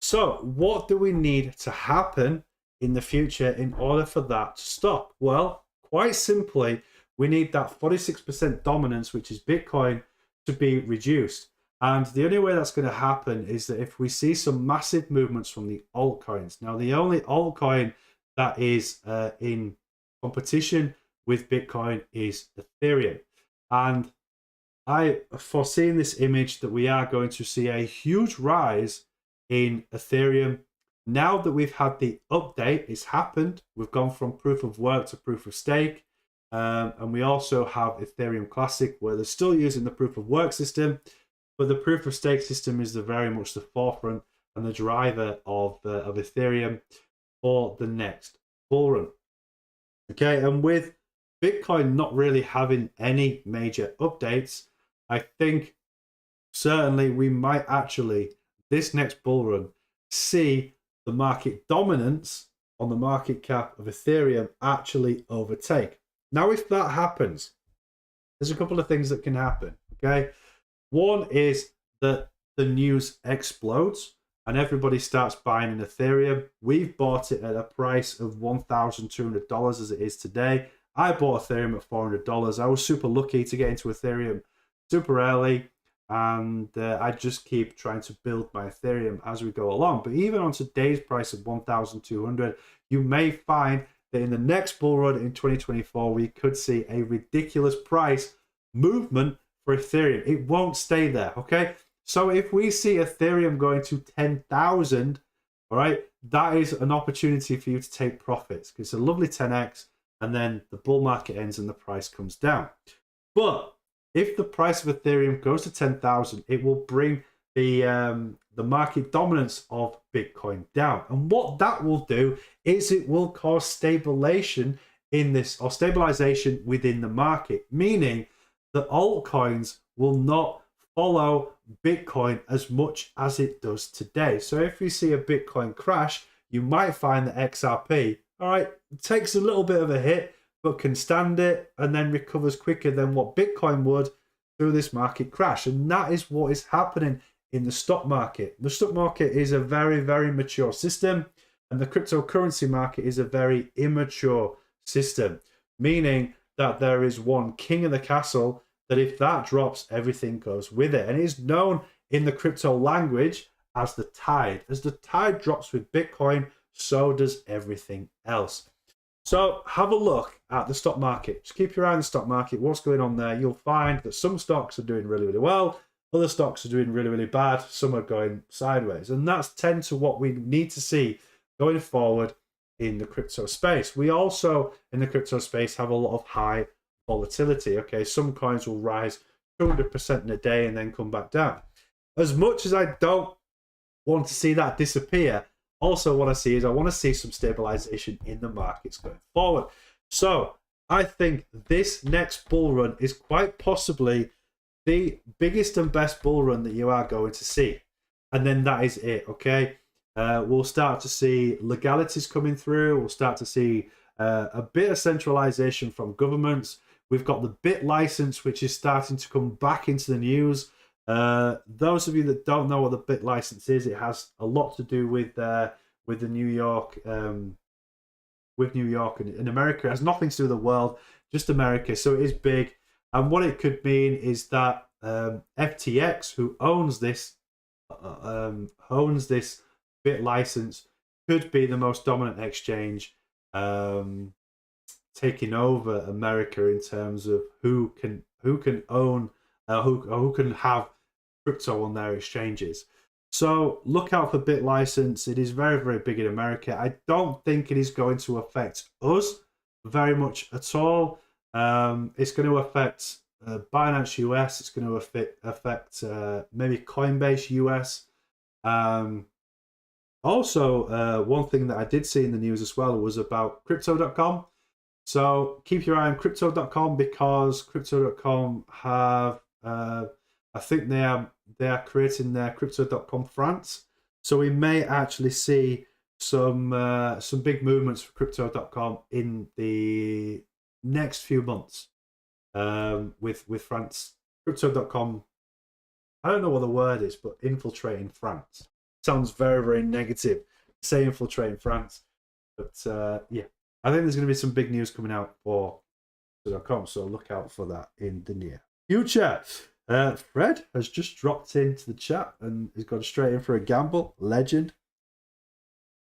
S3: So what do we need to happen in the future in order for that to stop? Well, quite simply, we need that 46% dominance, which is Bitcoin, to be reduced. And the only way that's going to happen is that if we see some massive movements from the altcoins. Now, the only altcoin that is in competition with Bitcoin is Ethereum. And I foresee in this image that we are going to see a huge rise in Ethereum. Now that we've had the update, it's happened. We've gone from proof of work to proof of stake. And we also have Ethereum Classic, where they're still using the proof of work system, but the proof of stake system is very much the forefront and the driver of Ethereum for the next bull run. Okay, and with Bitcoin not really having any major updates, I think certainly we might actually, this next bull run, see the market dominance on the market cap of Ethereum actually overtake. Now, if that happens, there's a couple of things that can happen. Okay, one is that the news explodes and everybody starts buying in Ethereum. We've bought it at a price of $1,200 as it is today. I bought Ethereum at $400. I was super lucky to get into Ethereum super early, and I just keep trying to build my Ethereum as we go along. But even on today's price of $1,200, you may find that in the next bull run in 2024, we could see a ridiculous price movement for Ethereum. It won't stay there, okay? So if we see Ethereum going to 10,000, all right, that is an opportunity for you to take profits. It's a lovely 10x, and then the bull market ends and the price comes down. But if the price of Ethereum goes to 10,000, it will bring the market dominance of Bitcoin down. And what that will do is it will cause stabilization in this, or stabilization within the market, meaning that altcoins will not follow Bitcoin as much as it does today. So if you see a Bitcoin crash, you might find that XRP, all right, takes a little bit of a hit, but can stand it and then recovers quicker than what Bitcoin would through this market crash. And that is what is happening in the stock market. The stock market is a very, very mature system, and the cryptocurrency market is a very immature system, meaning that there is one king of the castle, that if that drops, everything goes with it. And it is known in the crypto language as the tide. As the tide drops with Bitcoin, so does everything else. So have a look at the stock market. Just keep your eye on the stock market, what's going on there. You'll find that some stocks are doing really, really well. Other stocks are doing really, really bad. Some are going sideways. And that's tend to what we need to see going forward in the crypto space. We also, in the crypto space, have a lot of high volatility. Okay, some coins will rise 200% in a day and then come back down. As much as I don't want to see that disappear, also what I see is I want to see some stabilization in the markets going forward. So I think this next bull run is quite possibly the biggest and best bull run that you are going to see. And then that is it, okay? We'll start to see legalities coming through. We'll start to see a bit of centralization from governments. We've got the bit license, which is starting to come back into the news. Those of you that don't know what the bit license is, it has a lot to do with the New York, with New York and in America. It has nothing to do with the world, just America. So it is big. And what it could mean is that FTX, who owns this bit license, could be the most dominant exchange, taking over America in terms of who can own, who can have crypto on their exchanges. So look out for bit license. It is very, very big in America. I don't think it is going to affect us very much at all. It's going to affect Binance US. It's going to affect maybe Coinbase US. Also, one thing that I did see in the news as well was about Crypto.com. So keep your eye on Crypto.com, because Crypto.com have, I think they are creating their Crypto.com France. So we may actually see some big movements for Crypto.com in the next few months with France. Crypto.com, I don't know what the word is, but infiltrating France. Sounds very, very negative to say infiltrating France. But yeah, I think there's going to be some big news coming out for Crypto.com, so look out for that in the near future. Fred has just dropped into the chat and he's gone straight in for a gamble. Legend.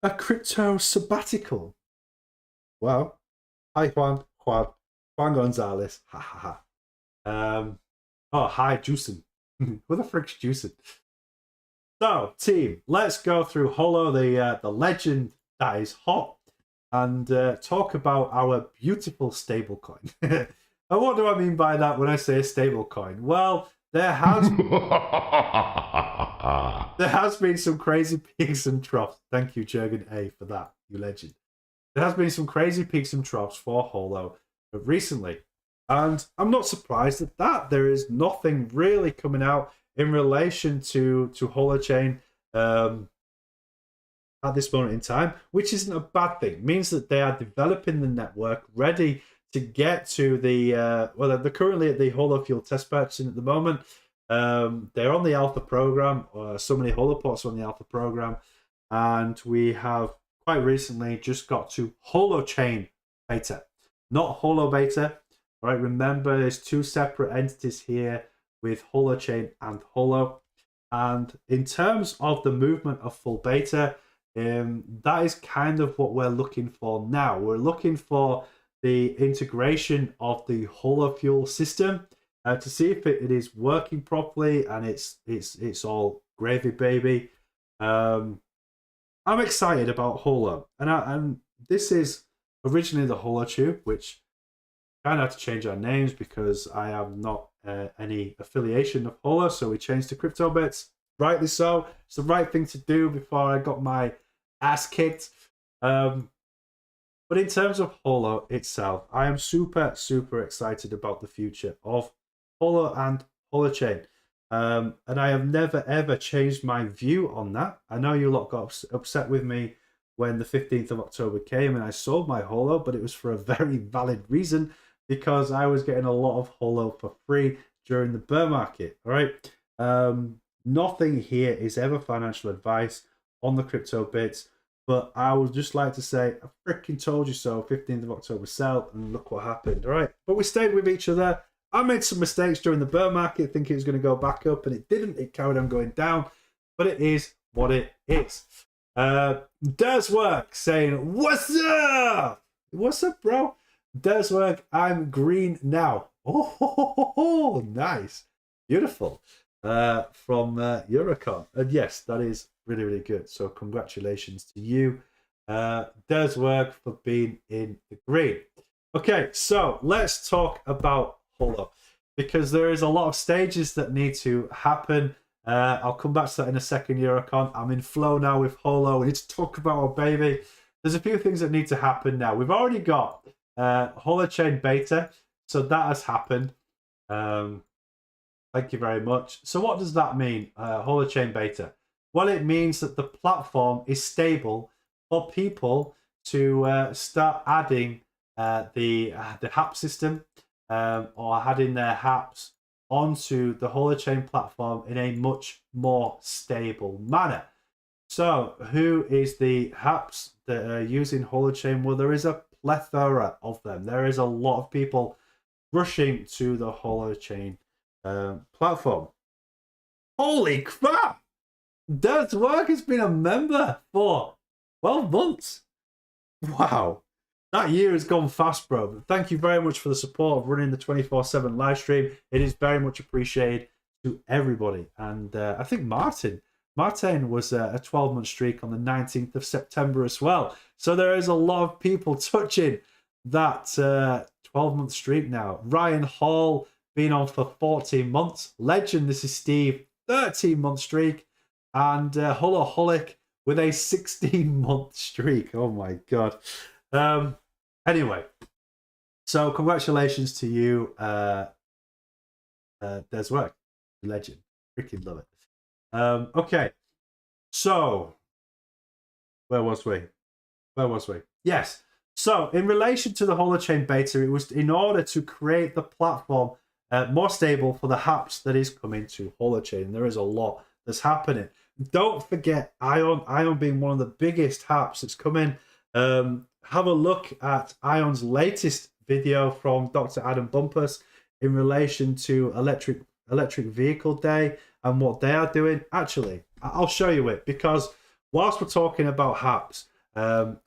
S3: A crypto sabbatical. Wow. Hi, Juan Gonzalez. Ha ha ha. Oh, hi, Juicin. Who the frick's Juicin? So, team, let's go through Holo, the legend that is hot, and talk about our beautiful stablecoin. And what do I mean by that when I say a stablecoin? Well, there has been some crazy peaks and troughs. Thank you, Jurgen A, for that, you legend. There has been some crazy peaks and troughs for Holo recently, and I'm not surprised at that. There is nothing really coming out in relation to Holochain at this moment in time, which isn't a bad thing. It means that they are developing the network, ready to get to the well, they're currently at the Holofuel testbed at the moment. They're on the alpha program. So many holopots on the alpha program, and we have quite recently just got to Holochain beta, not Holo beta. All right, remember there's two separate entities here with Holochain and Holo. And in terms of the movement of full beta, that is kind of what we're looking for now. We're looking for the integration of the Holofuel system to see if it is working properly and it's all gravy, baby. I'm excited about Holo, and this is originally the HoloTube, which kind of had to change our names because I have not any affiliation of Holo, so we changed to CryptoBits. Rightly so. It's the right thing to do before I got my ass kicked. But in terms of Holo itself, I am super, super excited about the future of Holo and Holochain. And I have never, ever changed my view on that. I know you lot got upset with me when the 15th of October came and I sold my holo, but it was for a very valid reason because I was getting a lot of holo for free during the bear market. All right. Nothing here is ever financial advice on the CryptoBits, but I would just like to say, I freaking told you so. 15th of October sell, and look what happened. All right. But we stayed with each other. I made some mistakes during the bear market, thinking it was going to go back up, and it didn't. It carried on going down, but it is what it is. Does work saying, "What's up? What's up, bro?" Does work. I'm green now. Oh, nice, beautiful. From Eurocon, and yes, that is really, really good. So congratulations to you. Does work for being in the green. Okay, so let's talk about holo because there is a lot of stages that need to happen. I'll come back to that in a second, Eurocon. I'm in flow now with holo. We need to talk about our baby. There's a few things that need to happen now. We've already got Holochain beta, so that has happened. Thank you very much. So what does that mean, Holochain beta? Well, it means that the platform is stable for people to start adding the HAP system or adding their HAPs onto the Holochain platform in a much more stable manner. So who is the HAPs that are using Holochain? Well, there is a plethora of them. There is a lot of people rushing to the Holochain platform. Holy crap! Does work has been a member for 12 months. Wow. That year has gone fast, bro. But thank you very much for the support of running the 24/7 live stream. It is very much appreciated to everybody. And I think Martin was a 12-month streak on the 19th of September as well. So there is a lot of people touching that 12-month streak now. Ryan Hall been on for 14 months. Legend, this is Steve, 13-month streak. And Holoholic with a 16-month streak. Oh my God. Anyway, so congratulations to you. There's work. Legend. Freaking love it. Okay. So, where was we? Yes. So, in relation to the Holochain beta, it was in order to create the platform more stable for the HAPs that is coming to Holochain. There is a lot that's happening. Don't forget Ion being one of the biggest HAPs that's coming. Have a look at Ion's latest video from Dr. Adam Bumpus in relation to electric vehicle day and what they are doing. Actually, I'll show you it because whilst we're talking about HAPs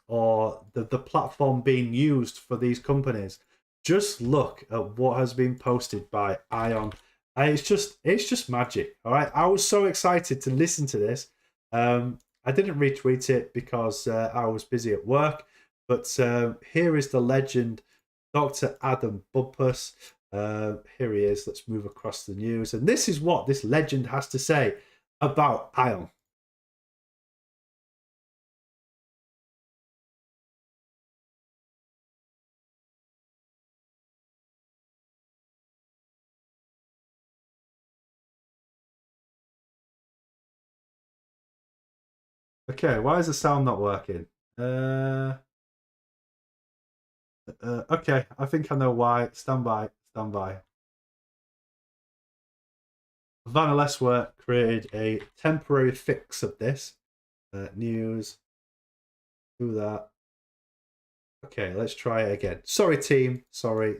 S3: or the platform being used for these companies, just look at what has been posted by Ion. It's just magic. All right, I was so excited to listen to this. I didn't retweet it because I was busy at work. But here is the legend, Dr. Adam Bumpus. Here he is. Let's move across the news. And this is what this legend has to say about Ion. Okay, why is the sound not working? Okay, I think I know why. Stand by. Vanna Leswer created a temporary fix of this. News. Do that. Okay, let's try it again. Sorry, team. Sorry.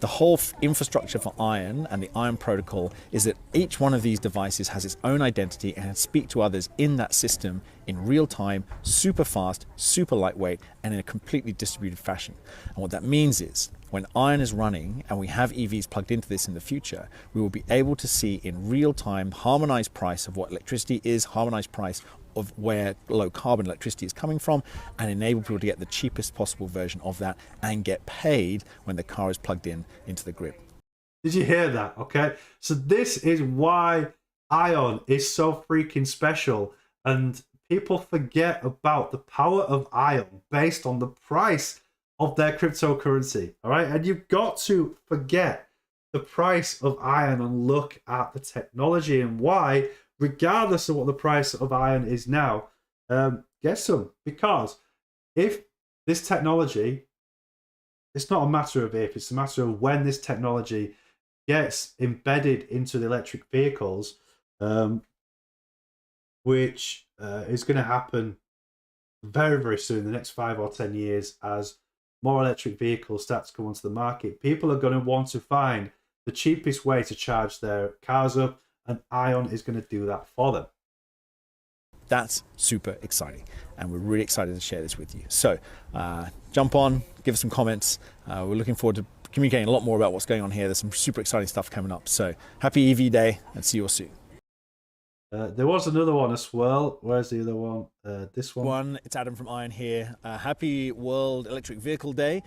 S5: The whole infrastructure for Ion and the Ion protocol is that each one of these devices has its own identity and can speak to others in that system in real time, super fast, super lightweight, and in a completely distributed fashion. And what that means is when Ion is running and we have EVs plugged into this in the future, we will be able to see in real time harmonized price of what electricity is, harmonized price of where low carbon electricity is coming from, and enable people to get the cheapest possible version of that and get paid when the car is plugged in into the grid.
S3: Did you hear that? Okay, so this is why Ion is so freaking special, and people forget about the power of Ion based on the price of their cryptocurrency. All right, and you've got to forget the price of Ion and look at the technology and why, regardless of what the price of Ion is now, get some, because if this technology, it's not a matter of if, it's a matter of when this technology gets embedded into the electric vehicles, which is going to happen very, very soon, the next 5 or 10 years, as more electric vehicles start to come onto the market. People are going to want to find the cheapest way to charge their cars up, and Ion is going to do that for them.
S5: That's super exciting, and we're really excited to share this with you. So jump on, give us some comments. We're looking forward to communicating a lot more about what's going on here. There's some super exciting stuff coming up. So happy EV day, and see you all soon.
S3: There was another one as well. Where's the other one? This one.
S5: It's Adam from Iron here. Happy World Electric Vehicle Day.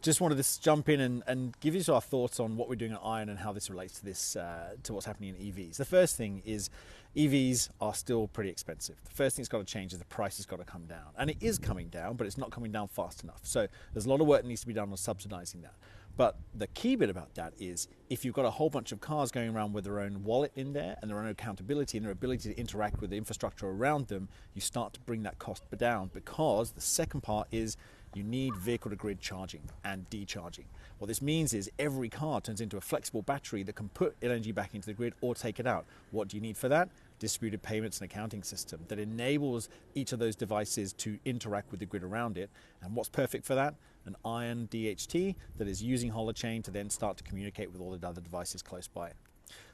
S5: Just wanted to jump in and give you our thoughts on what we're doing at Iron and how this relates to this to what's happening in EVs. The first thing is EVs are still pretty expensive. The first thing that's got to change is the price has got to come down, and it is coming down, but it's not coming down fast enough. So there's a lot of work that needs to be done on subsidizing that. But the key bit about that is if you've got a whole bunch of cars going around with their own wallet in there and their own accountability and their ability to interact with the infrastructure around them, you start to bring that cost down, because the second part is you need vehicle to grid charging and decharging. What this means is every car turns into a flexible battery that can put energy back into the grid or take it out. What do you need for that? Distributed payments and accounting system that enables each of those devices to interact with the grid around it. And what's perfect for that? An Iron DHT that is using Holochain to then start to communicate with all the other devices close by it.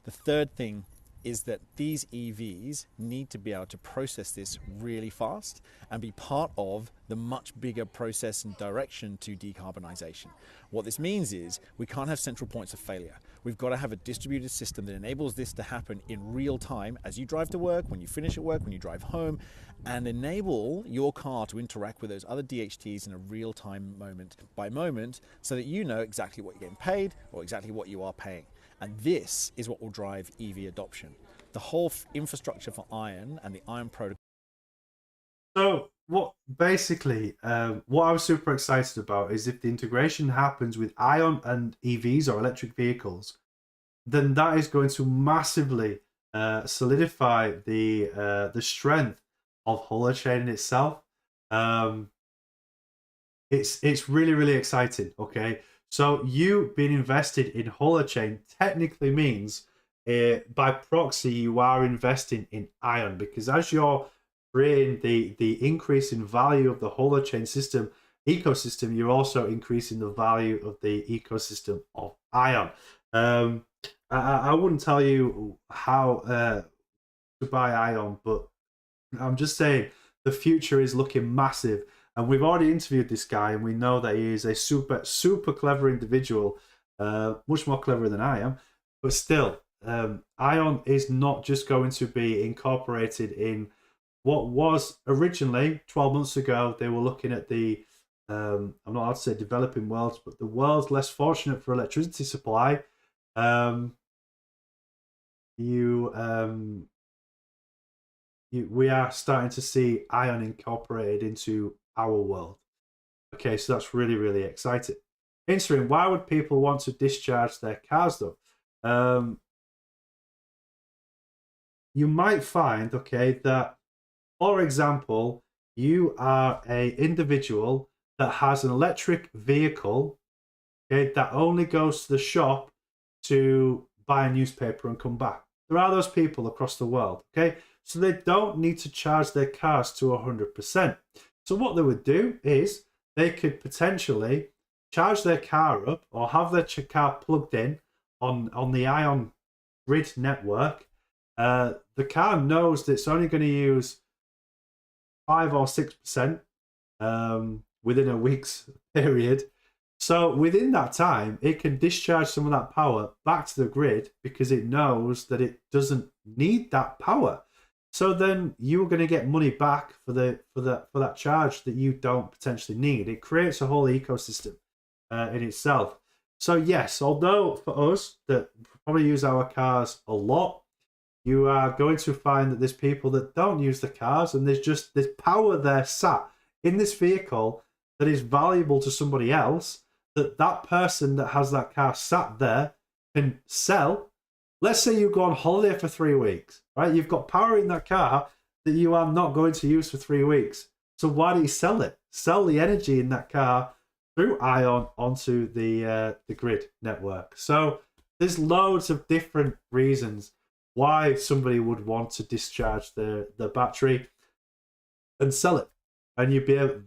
S5: The third thing is that these EVs need to be able to process this really fast and be part of the much bigger process and direction to decarbonization. What this means is we can't have central points of failure. We've got to have a distributed system that enables this to happen in real time as you drive to work, when you finish at work, when you drive home, and enable your car to interact with those other DHTs in a real-time moment by moment, so that you know exactly what you're getting paid or exactly what you are paying. And this is what will drive EV adoption. The whole infrastructure for Iron and the Iron protocol.
S3: So what basically, what I was super excited about is if the integration happens with Ion and EVs or electric vehicles, then that is going to massively solidify the strength of Holochain in itself. It's really, really exciting. Okay, so you being invested in Holochain technically means by proxy you are investing in Ion, because as you're creating the increase in value of the Holochain system ecosystem, you're also increasing the value of the ecosystem of Ion. I wouldn't tell you how to buy Ion, but I'm just saying the future is looking massive. And we've already interviewed this guy, and we know that he is a super clever individual, much more clever than I am. But still, Ion is not just going to be incorporated in what was originally 12 months ago. They were looking at the, I'm not allowed to say developing worlds, but the world's less fortunate for electricity supply. We are starting to see Ion incorporated into our world. Okay, so that's really, really exciting. Interesting. Why would people want to discharge their cars though? You might find, okay, that, for example, you are an individual that has an electric vehicle, okay, that only goes to the shop to buy a newspaper and come back. There are those people across the world, okay? So they don't need to charge their cars to 100%. So what they would do is they could potentially charge their car up or have their car plugged in on the Ion grid network. The car knows that it's only going to use 5 or 6% within a week's period. So within that time, it can discharge some of that power back to the grid because it knows that it doesn't need that power. So then you're going to get money back for that charge that you don't potentially need. It creates a whole ecosystem in itself. So yes, although for us that probably use our cars a lot, you are going to find that there's people that don't use the cars, and there's power there sat in this vehicle that is valuable to somebody else, that person that has that car sat there can sell. Let's say you go on holiday for 3 weeks, right? You've got power in that car that you are not going to use for 3 weeks. So why don't you sell it? Sell the energy in that car through Ion onto the grid network. So there's loads of different reasons why somebody would want to discharge the battery and sell it, and you'd be able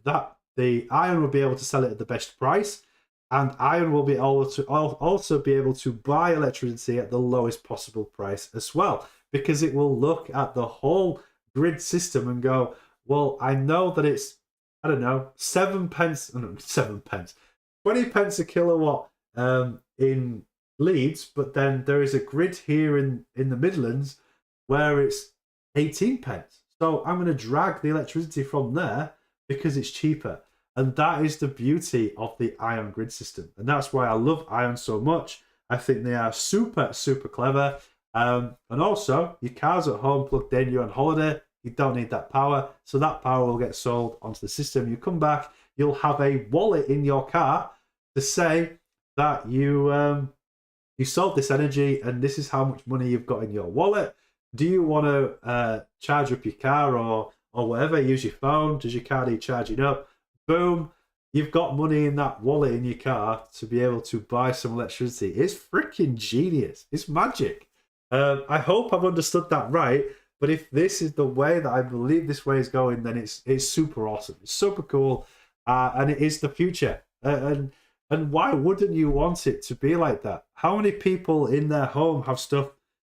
S3: the Ion will be able to sell it at the best price, and Ion will be able to also be able to buy electricity at the lowest possible price as well, because it will look at the whole grid system and go, well, I know that it's, I don't know, 7 pence, 20 pence a kilowatt in Leeds, but then there is a grid here in the Midlands where it's 18 pence. So I'm going to drag the electricity from there because it's cheaper. And that is the beauty of the Ion grid system. And that's why I love Ion so much. I think they are super, super clever. And also, your car's at home plugged in, you're on holiday, you don't need that power. So that power will get sold onto the system. You come back, you'll have a wallet in your car to say that you sold this energy and this is how much money you've got in your wallet. Do you want to charge up your car or whatever? Use your phone. Does your car need charging up? Boom. You've got money in that wallet in your car to be able to buy some electricity. It's freaking genius. It's magic. I hope I've understood that right. But if this is the way that I believe this way is going, then it's super awesome. It's super cool. And it is the future. And why wouldn't you want it to be like that? How many people in their home have stuff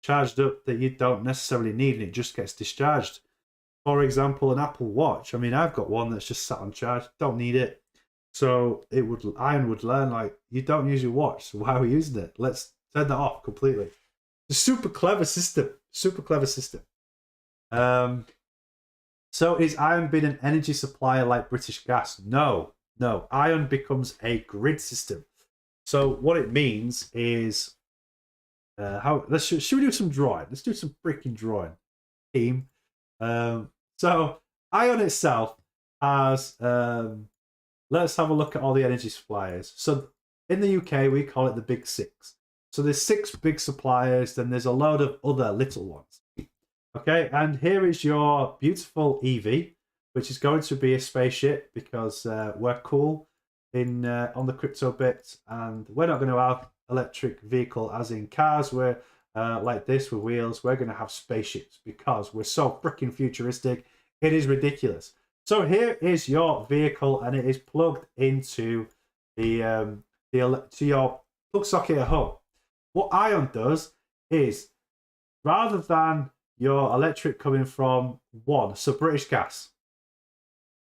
S3: charged up that you don't necessarily need and it just gets discharged? For example, an Apple Watch. I mean, I've got one that's just sat on charge. Don't need it. So Ion would learn, like, you don't use your watch, so why are we using it? Let's turn that off completely. It's a super clever system. Super clever system. So is Ion being an energy supplier like British Gas? No. Ion becomes a grid system. So what it means is, should we do some drawing? Let's do some freaking drawing, team. So Ion itself has, let's have a look at all the energy suppliers. So in the UK, we call it the Big Six. So there's 6 big suppliers, then there's a load of other little ones. Okay, and here is your beautiful EV, which is going to be a spaceship because we're cool on the CryptoBits, and we're not going to have electric vehicle as in cars. We're like this with wheels. We're going to have spaceships because we're so freaking futuristic. It is ridiculous. So here is your vehicle, and it is plugged into to your plug socket at home. What Ion does is, rather than your electric coming from British Gas,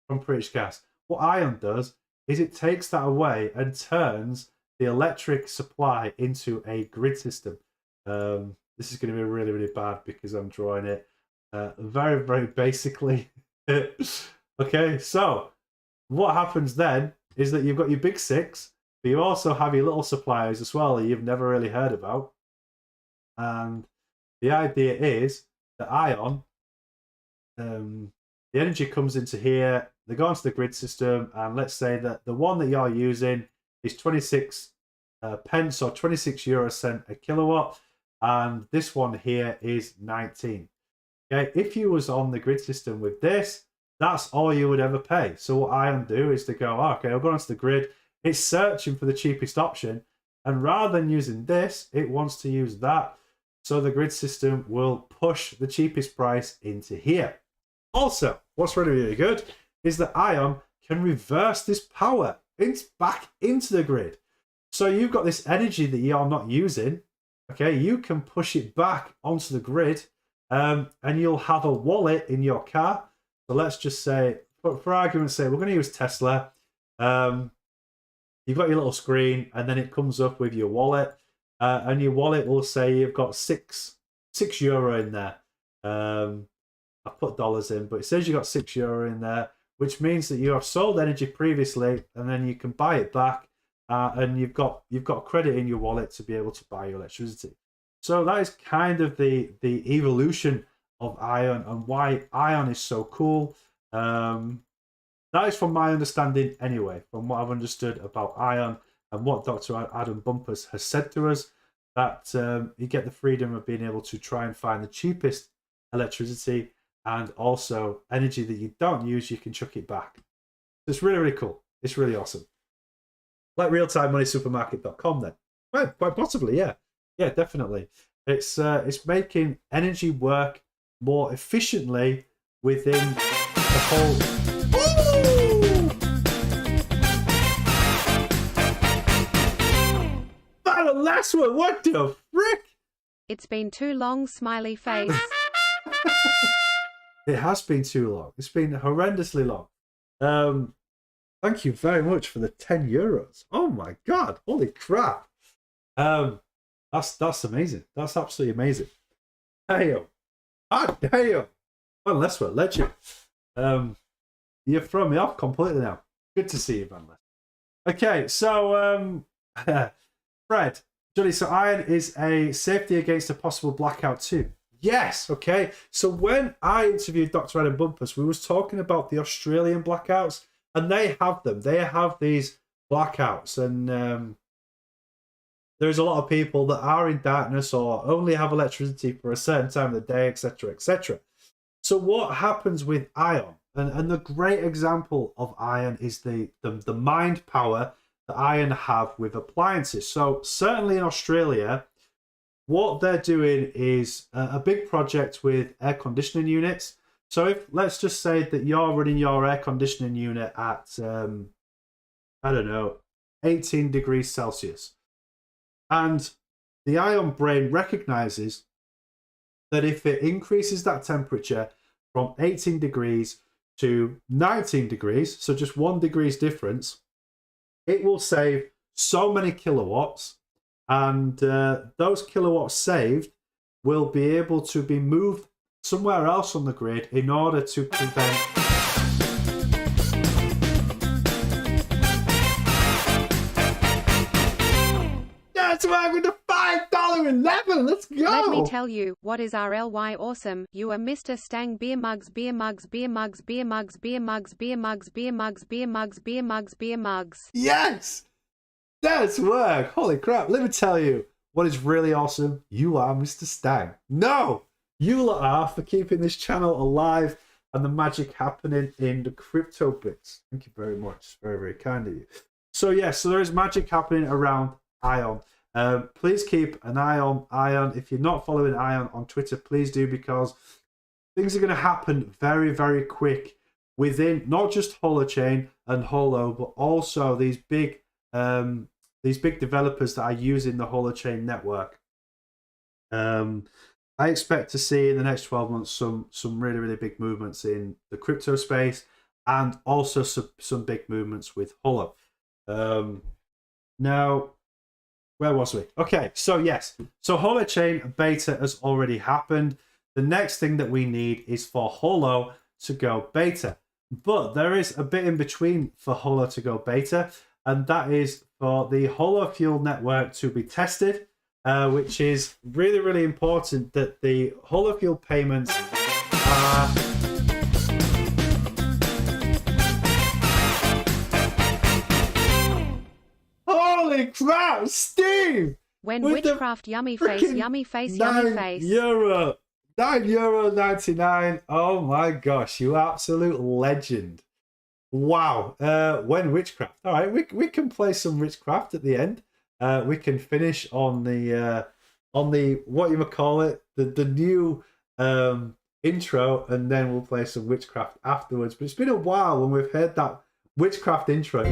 S3: what Ion does is it takes that away and turns the electric supply into a grid system. This is going to be really, really bad because I'm drawing it very, very basically. Okay, so what happens then is that you've got your Big Six, but you also have your little suppliers as well that you've never really heard about. And the idea is that Ion, the energy comes into here, they go into the grid system, and let's say that the one that you're using is 26 pence or 26 euro cent a kilowatt, and this one here is 19. Okay, if you was on the grid system with this, that's all you would ever pay. So what Ion do is to go, okay, I'll go onto the grid. It's searching for the cheapest option, and rather than using this, it wants to use that. So the grid system will push the cheapest price into here. Also, what's really, really good is that Ion can reverse this power back into the grid. So you've got this energy that you're not using. Okay, you can push it back onto the grid, and you'll have a wallet in your car. So let's just say, for argument's sake, we're going to use Tesla. You've got your little screen, and then it comes up with your wallet, and your wallet will say you've got six euro in there. I put dollars in, but it says you've got €6 in there, which means that you have sold energy previously, and then you can buy it back, and you've got credit in your wallet to be able to buy your electricity. So that is kind of the evolution of Ion and why Ion is so cool. That is from my understanding anyway, from what I've understood about Ion and what Dr. Adam Bumpers has said to us, that you get the freedom of being able to try and find the cheapest electricity, and also energy that you don't use, you can chuck it back. It's really, really cool. It's really awesome. Like realtimemoneysupermarket.com then. Well, quite possibly, yeah. Yeah, definitely. It's making energy work more efficiently within the whole... Woo! The last one, what the frick?
S6: It's been too long, smiley face.
S3: It has been too long. It's been horrendously long. Thank you very much for the €10. Oh my god, holy crap. That's amazing. That's absolutely amazing. Damn. Ah, damn. Van Leswer, legend. You've thrown me off completely now. Good to see you, Van Leswer. Okay, so Fred, Johnny, so iron is a safety against a possible blackout too. Yes, okay. So when I interviewed Dr. Adam Bumpus, we was talking about the Australian blackouts, and they have them. They have these blackouts, and there's a lot of people that are in darkness or only have electricity for a certain time of the day, etc., etc. So what happens with iron? And the great example of iron is the mind power that iron have with appliances. So certainly in Australia, what they're doing is a big project with air conditioning units. So if, let's just say that you're running your air conditioning unit at, I don't know, 18 degrees Celsius. And the ion brain recognizes that if it increases that temperature from 18 degrees to 19 degrees, so just 1 degree's difference, it will save so many kilowatts, and those kilowatts saved will be able to be moved somewhere else on the grid in order to prevent... That's why with the $5.11. Let's go.
S6: Let me tell you, what is RLY awesome? You are Mr. Stang. Beer mugs, beer mugs, beer mugs, beer mugs, beer mugs, beer mugs, beer mugs, beer mugs, beer mugs, beer mugs.
S3: Yes, that's work. Holy crap! Let me tell you what is really awesome. You are Mr. Stang. No, you lot are for keeping this channel alive and the magic happening in the CryptoBits. Thank you very much. Very, very kind of you. So yes, so there is magic happening around Ion. Please keep an eye on Ion. If you're not following Ion on Twitter, please do, because things are going to happen very, very quick within not just Holochain and Holo, but also these big developers that are using the Holochain network. I expect to see in the next 12 months some really, really big movements in the crypto space, and also some big movements with Holo. Now, where was we? Okay, so yes. So Holochain beta has already happened. The next thing that we need is for Holo to go beta. But there is a bit in between for Holo to go beta, and that is for the Holo Fuel network to be tested, which is really, really important that the Holo Fuel payments are... Holy crap, Steve!
S6: When witchcraft, yummy face, yummy face, yummy face.
S3: €9.99. Oh my gosh, you absolute legend. Wow. When witchcraft. All right, we can play some witchcraft at the end. We can finish on the what you would call it, the new intro, and then we'll play some witchcraft afterwards. But it's been a while when we've heard that witchcraft intro.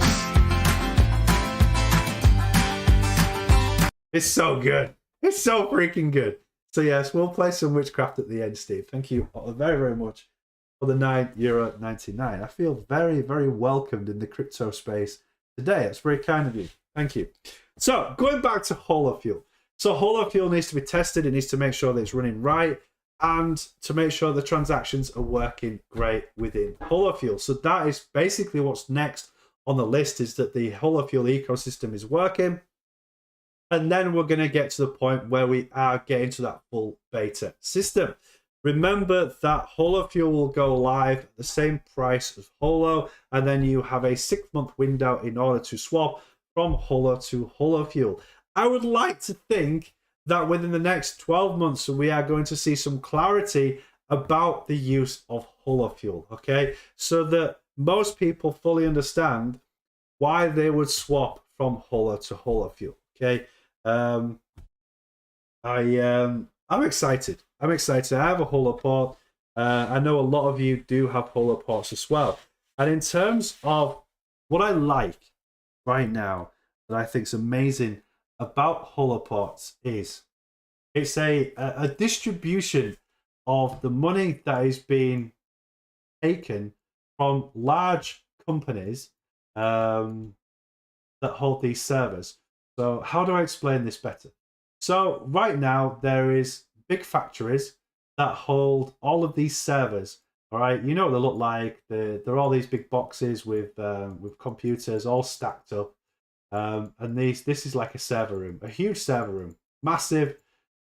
S3: It's so good. It's so freaking good. So yes, we'll play some witchcraft at the end, Steve. Thank you very, very much for the €9.99. I feel very, very welcomed in the crypto space today. It's very kind of you. Thank you. So going back to HoloFuel. So HoloFuel needs to be tested. It needs to make sure that it's running right, and to make sure the transactions are working great within HoloFuel. So that is basically what's next on the list, is that the HoloFuel ecosystem is working. And then we're going to get to the point where we are getting to that full beta system. Remember that HoloFuel will go live at the same price as Holo, and then you have a 6-month window in order to swap from Holo to HoloFuel. I would like to think that within the next 12 months, we are going to see some clarity about the use of holofuel, okay? So that most people fully understand why they would swap from holo to holofuel, okay? I'm excited. I'm excited. I have a holoport. I know a lot of you do have holoports as well. And in terms of what I like right now that I think is amazing about holoports is it's a distribution of the money that is being taken from large companies that hold these servers. So how do I explain this better? So right now there is big factories that hold all of these servers. All right, you know what they look like. They're all these big boxes with computers all stacked up. And this is like a server room, a huge server room, massive,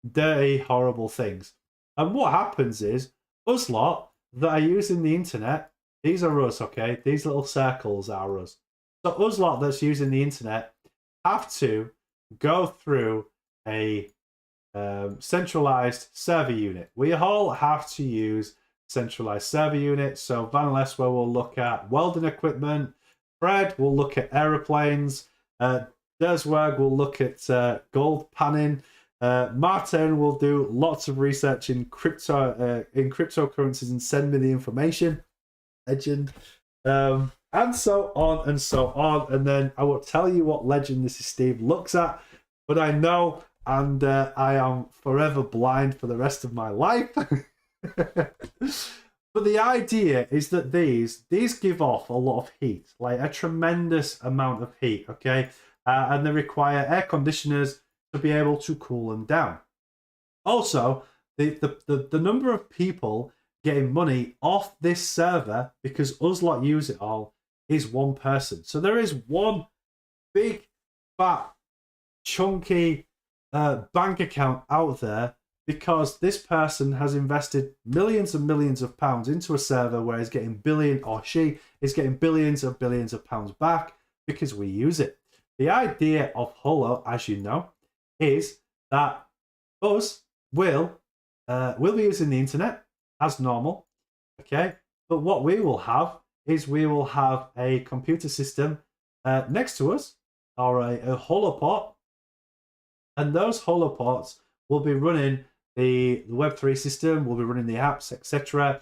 S3: dirty, horrible things. And what happens is us lot that are using the internet, these are us, okay? These little circles are us. So us lot that's using the internet have to go through a centralized server unit. We all have to use centralized server units. So Van Leswer will look at welding equipment. Fred will look at aeroplanes. Derswerg will look at gold panning. Martin will do lots of research in cryptocurrencies and send me the information. Legend. And so on and so on. And then I will tell you what legend this is Steve looks at. But I know, and I am forever blind for the rest of my life. But the idea is that these give off a lot of heat, like a tremendous amount of heat, okay? And they require air conditioners to be able to cool them down. Also, the number of people getting money off this server, because us lot use it all, is one person. So there is one big, fat, chunky bank account out there because this person has invested millions and millions of pounds into a server where he's getting she is getting billions of pounds back because we use it. The idea of Holo, as you know, is that us will be using the internet as normal, okay? But what we will have is we will have a computer system next to us, or a holoport, and those holoports will be running the Web3 system, will be running the apps, etc.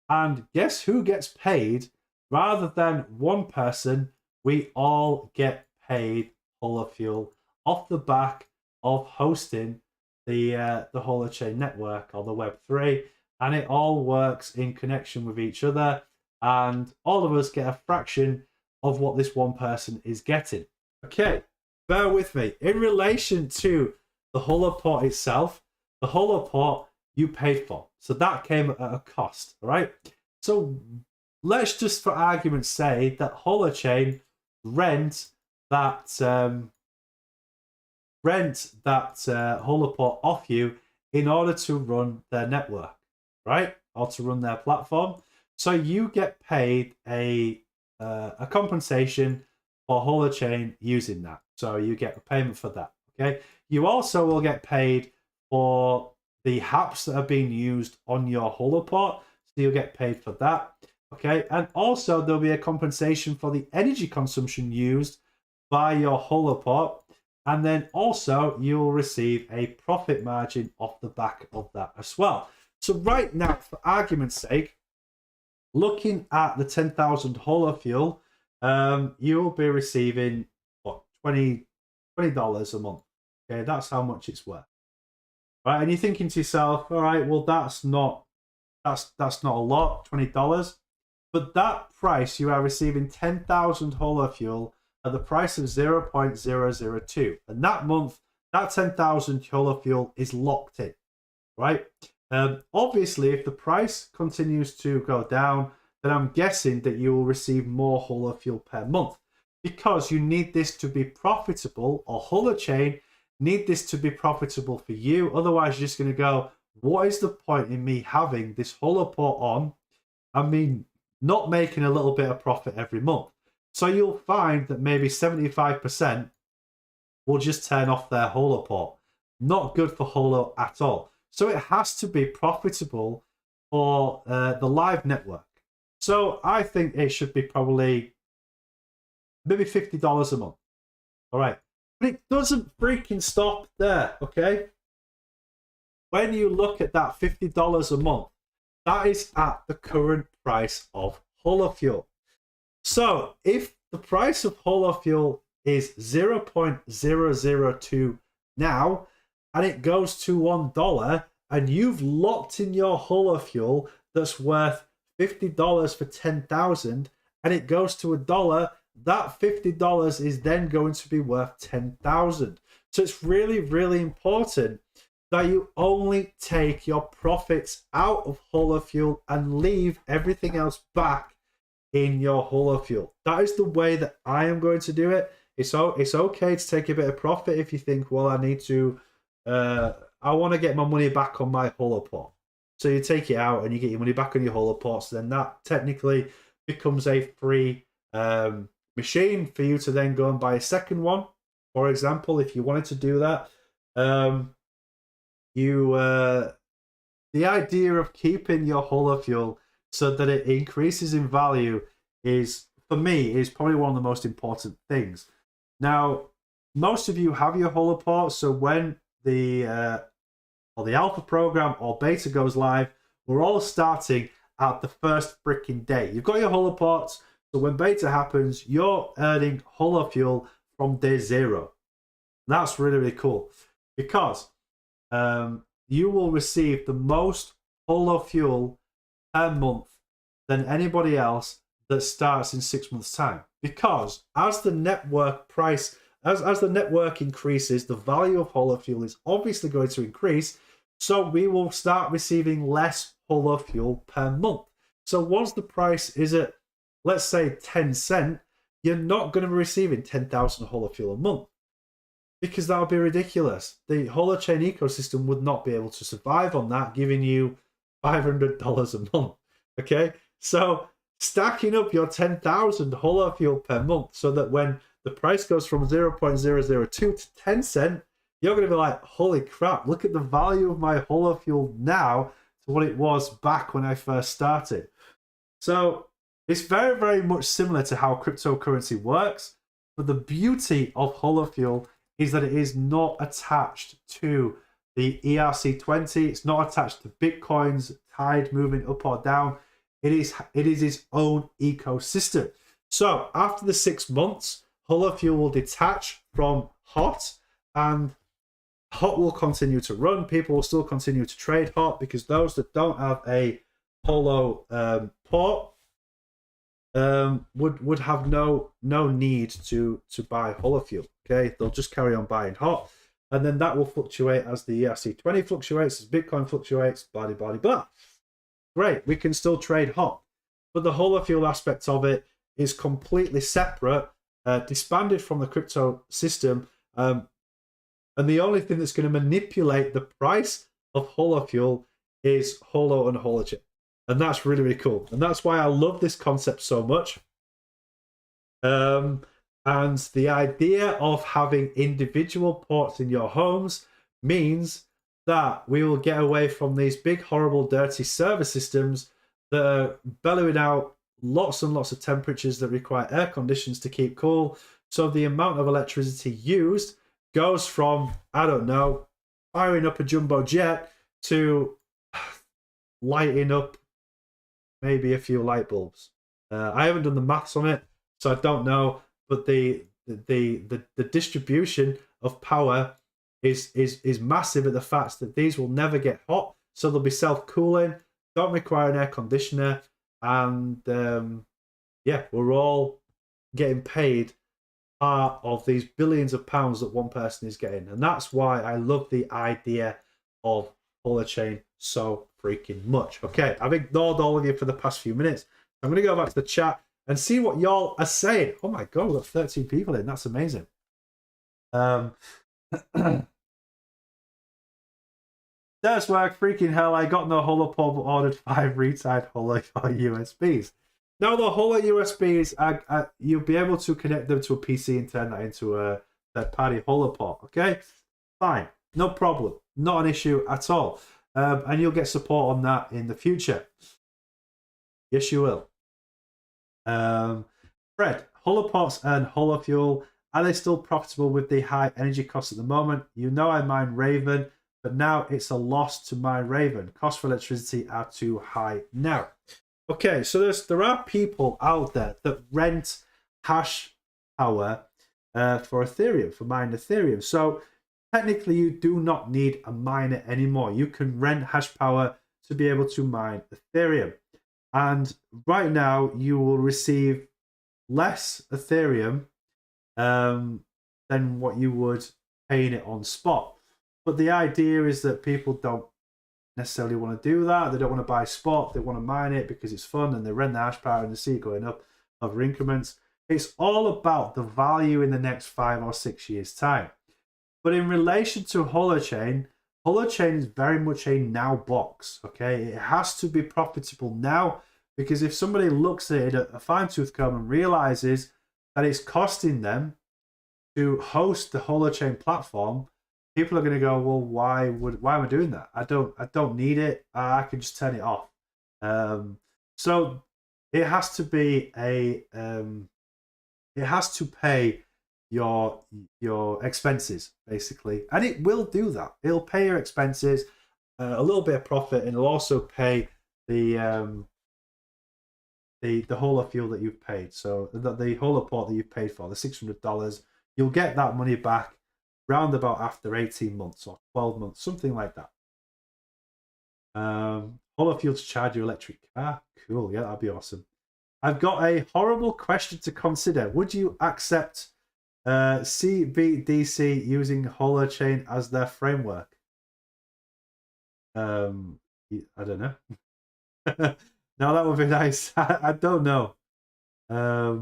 S3: And guess who gets paid? Rather than one person, we all get paid holofuel off the back of hosting the Holochain network, or the Web3, and it all works in connection with each other, and all of us get a fraction of what this one person is getting. Okay, bear with me. In relation to the holoport itself, the holoport you paid for, so that came at a cost, right? So let's just, for argument's sake, that Holochain rent that holoport off you in order to run their network, right? Or to run their platform. So you get paid a compensation for Holochain using that. So you get a payment for that, okay? You also will get paid for the apps that are being used on your holoport. So you'll get paid for that, okay? And also there'll be a compensation for the energy consumption used by your holoport. And then also you'll receive a profit margin off the back of that as well. So right now, for argument's sake, looking at the 10,000 holofuel, you'll be receiving what, $20 a month. Okay, that's how much it's worth. Right, and you're thinking to yourself, all right, well that's not a lot, $20. But that price, you are receiving 10,000 holofuel at the price of 0.002. And that month, that 10,000 holofuel is locked in, right? Obviously, if the price continues to go down, then I'm guessing that you will receive more holofuel per month, because you need this to be profitable, or Holochain need this to be profitable for you. Otherwise, you're just going to go, what is the point in me having this holoport on? I mean, not making a little bit of profit every month. So you'll find that maybe 75% will just turn off their holoport. Not good for Holo at all. So it has to be profitable for the live network. So I think it should be probably maybe $50 a month. All right. But it doesn't freaking stop there, okay? When you look at that $50 a month, that is at the current price of holofuel. So if the price of holofuel is 0.002 now, and it goes to $1, and you've locked in your holofuel that's worth $50 for 10,000, and it goes to $1, that $50 is then going to be worth 10,000. So it's really, really important that you only take your profits out of holofuel and leave everything else back in your holofuel. That is the way that I am going to do it. It's okay to take a bit of profit if you think, well, I need to, I want to get my money back on my holoport. So you take it out and you get your money back on your holoports. Then that technically becomes a free machine for you to then go and buy a second one. For example, if you wanted to do that, the idea of keeping your holofuel so that it increases in value is, for me, is probably one of the most important things. Now, most of you have your holoport, so when the alpha program or beta goes live, we're all starting at the first freaking day. You've got your holoports, so when beta happens, you're earning holofuel from day 0. That's really, really cool, because you will receive the most holofuel per month than anybody else that starts in 6 months' time. Because as the network price, as the network increases, the value of holofuel is obviously going to increase. So we will start receiving less holofuel per month. So once the price is at, let's say, 10 cents, you're not going to be receiving 10,000 holofuel a month, because that would be ridiculous. The holochain ecosystem would not be able to survive on that, giving you $500 a month. Okay, so stacking up your 10,000 holofuel per month so that when the price goes from 0.002 to 10 cents, you're going to be like, holy crap, look at the value of my holofuel now to what it was back when I first started. So it's very, very much similar to how cryptocurrency works, but the beauty of holofuel is that it is not attached to the ERC20. It's not attached to Bitcoin's tide moving up or down. It is its own ecosystem. So after the 6 months, holofuel will detach from HOT, and HOT will continue to run. People will still continue to trade HOT, because those that don't have a holo port would have no need to buy holofuel. Okay, they'll just carry on buying HOT, and then that will fluctuate as the ERC20 fluctuates, as Bitcoin fluctuates, blah blah blah. Great, we can still trade HOT, but the holofuel aspect of it is completely separate, disbanded from the crypto system, and the only thing that's going to manipulate the price of holofuel is holo and holochain. And that's really, really cool. And that's why I love this concept so much. And the idea of having individual ports in your homes means that we will get away from these big, horrible, dirty server systems that are bellowing out lots and lots of temperatures that require air conditions to keep cool. So the amount of electricity used goes from, I don't know, firing up a jumbo jet to lighting up maybe a few light bulbs. I haven't done the maths on it, so I don't know. But the distribution of power is massive at the fact that these will never get hot, so they'll be self-cooling, don't require an air conditioner, and yeah, we're all getting paid part of these billions of pounds that one person is getting. And that's why I love the idea of holochain so freaking much. Okay, I've ignored all of you for the past few minutes. I'm going to go back to the chat and see what y'all are saying. Oh my god, we've got 13 people in. That's amazing. That's work. Freaking hell, I got no holoport but ordered 5 retied holo USBs. Now the holo USBs, you'll be able to connect them to a PC and turn that into a third-party holoport. Okay, fine, no problem, not an issue at all. and you'll get support on that in the future. Yes, you will. Fred, holopots and holofuel, are they still profitable with the high energy costs at the moment? You know I mine Raven, but now it's a loss to mine Raven. Costs for electricity are too high now. Okay, so there are people out there that rent hash power for Ethereum, for mining Ethereum. So technically you do not need a miner anymore. You can rent hash power to be able to mine Ethereum. And right now you will receive less Ethereum than what you would paying it on spot. But the idea is that people don't necessarily want to do that. They don't want to buy spot. They want to mine it because it's fun, and they rent the hash power and they see it going up over increments. It's all about the value in the next 5 or 6 years' time. But in relation to Holochain, Holochain is very much a now box. Okay, it has to be profitable now, because if somebody looks at it at a fine-tooth comb and realizes that it's costing them to host the Holochain platform, people are going to go, well, why am I doing that? I don't need it. I can just turn it off. So it has to be it has to pay your expenses, basically, and it will do that. It'll pay your expenses, a little bit of profit, and it'll also pay the holofuel that you've paid. So the holoport that you've paid for, the $600, you'll get that money back round about after 18 months or 12 months, something like that. Holofuel to charge your electric car. Cool, yeah, that'd be awesome. I've got a horrible question to consider. Would you accept CBDC using Holochain as their framework? I don't know. No, that would be nice. I don't know. I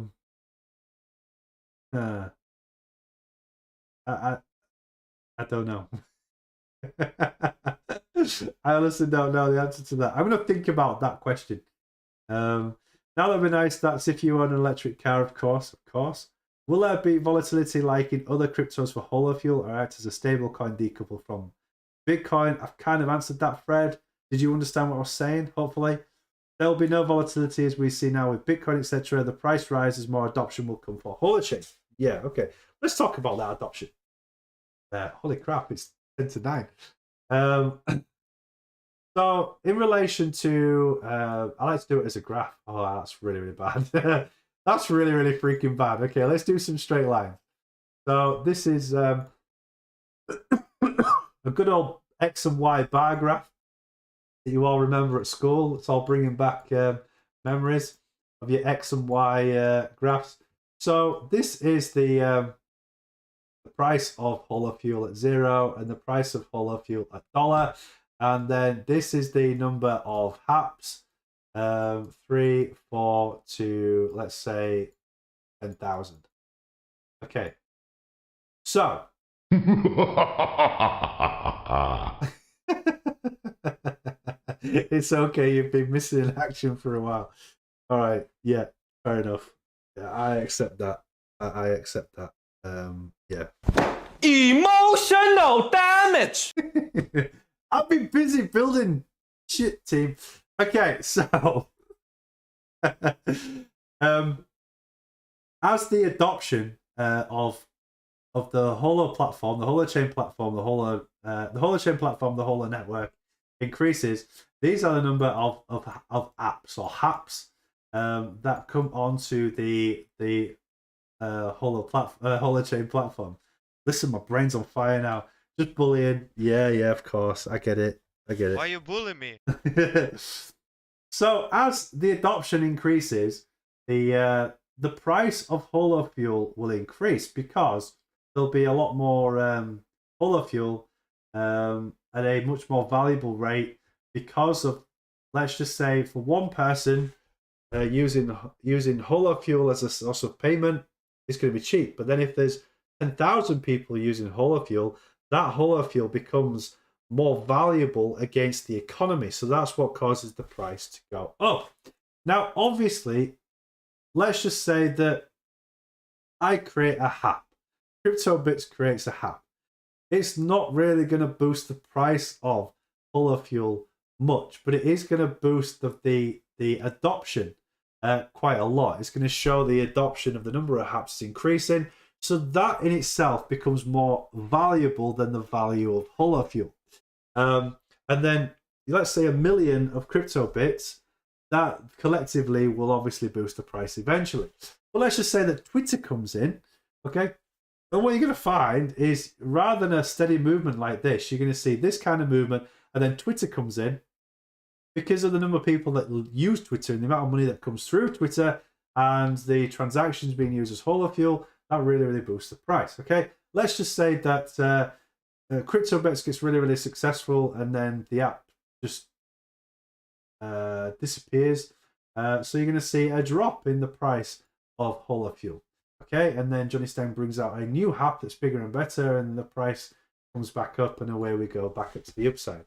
S3: don't know. I honestly don't know the answer to that. I'm going to think about that question. Now that would be nice. That's if you own an electric car, of course. Will there be volatility like in other cryptos for holofuel, or act as a stable coin decoupled from Bitcoin? I've kind of answered that, Fred. Did you understand what I was saying? Hopefully. There will be no volatility as we see now with Bitcoin, etc. The price rises, more adoption will come for Holochain. Yeah, okay. Let's talk about that adoption. Holy crap, it's 10 to 9. So in relation to, I like to do it as a graph. Oh, that's really, really bad. That's really, really freaking bad. Okay, let's do some straight lines. So this is a good old X and Y bar graph that you all remember at school. It's all bringing back memories of your X and Y graphs. So this is the price of holofuel at 0 and the price of holofuel at $1. And then this is the number of haps, 3, 4 to, let's say, 10,000. Okay. So. It's okay. You've been missing in action for a while. All right. Yeah. Fair enough. Yeah, I accept that. I accept that. Yeah.
S7: Emotional damage.
S3: I've been busy building shit, team. Okay, so as the adoption of the Holo platform, the Holochain platform, the Holochain platform, the Holo network increases, these are the number of apps or haps that come onto the Holochain platform. Listen, my brain's on fire now. Just bullying. Yeah, of course. I get it.
S7: Why you bullying me?
S3: So as the adoption increases, the price of holofuel will increase because there'll be a lot more holofuel at a much more valuable rate because of, let's just say, for one person using holofuel as a source of payment, it's going to be cheap. But then if there's 10,000 people using holofuel, that holofuel becomes more valuable against the economy. So that's what causes the price to go up. Now, obviously, let's just say that I create a hap. CryptoBits creates a hap. It's not really going to boost the price of Holofuel much, but it is going to boost the adoption quite a lot. It's going to show the adoption of the number of apps increasing. So that in itself becomes more valuable than the value of Holofuel. And then let's say 1 million of CryptoBits, that collectively will obviously boost the price eventually. But let's just say that Twitter comes in, okay? And what you're going to find is rather than a steady movement like this, you're going to see this kind of movement, and then Twitter comes in because of the number of people that use Twitter and the amount of money that comes through Twitter and the transactions being used as Holofuel, that really boosts the price, okay? Let's just say that CryptoBits gets really successful and then the app just disappears. So you're going to see a drop in the price of Holofuel, okay? And then Jonny Stang brings out a new app that's bigger and better, and the price comes back up, and away we go back up to the upside.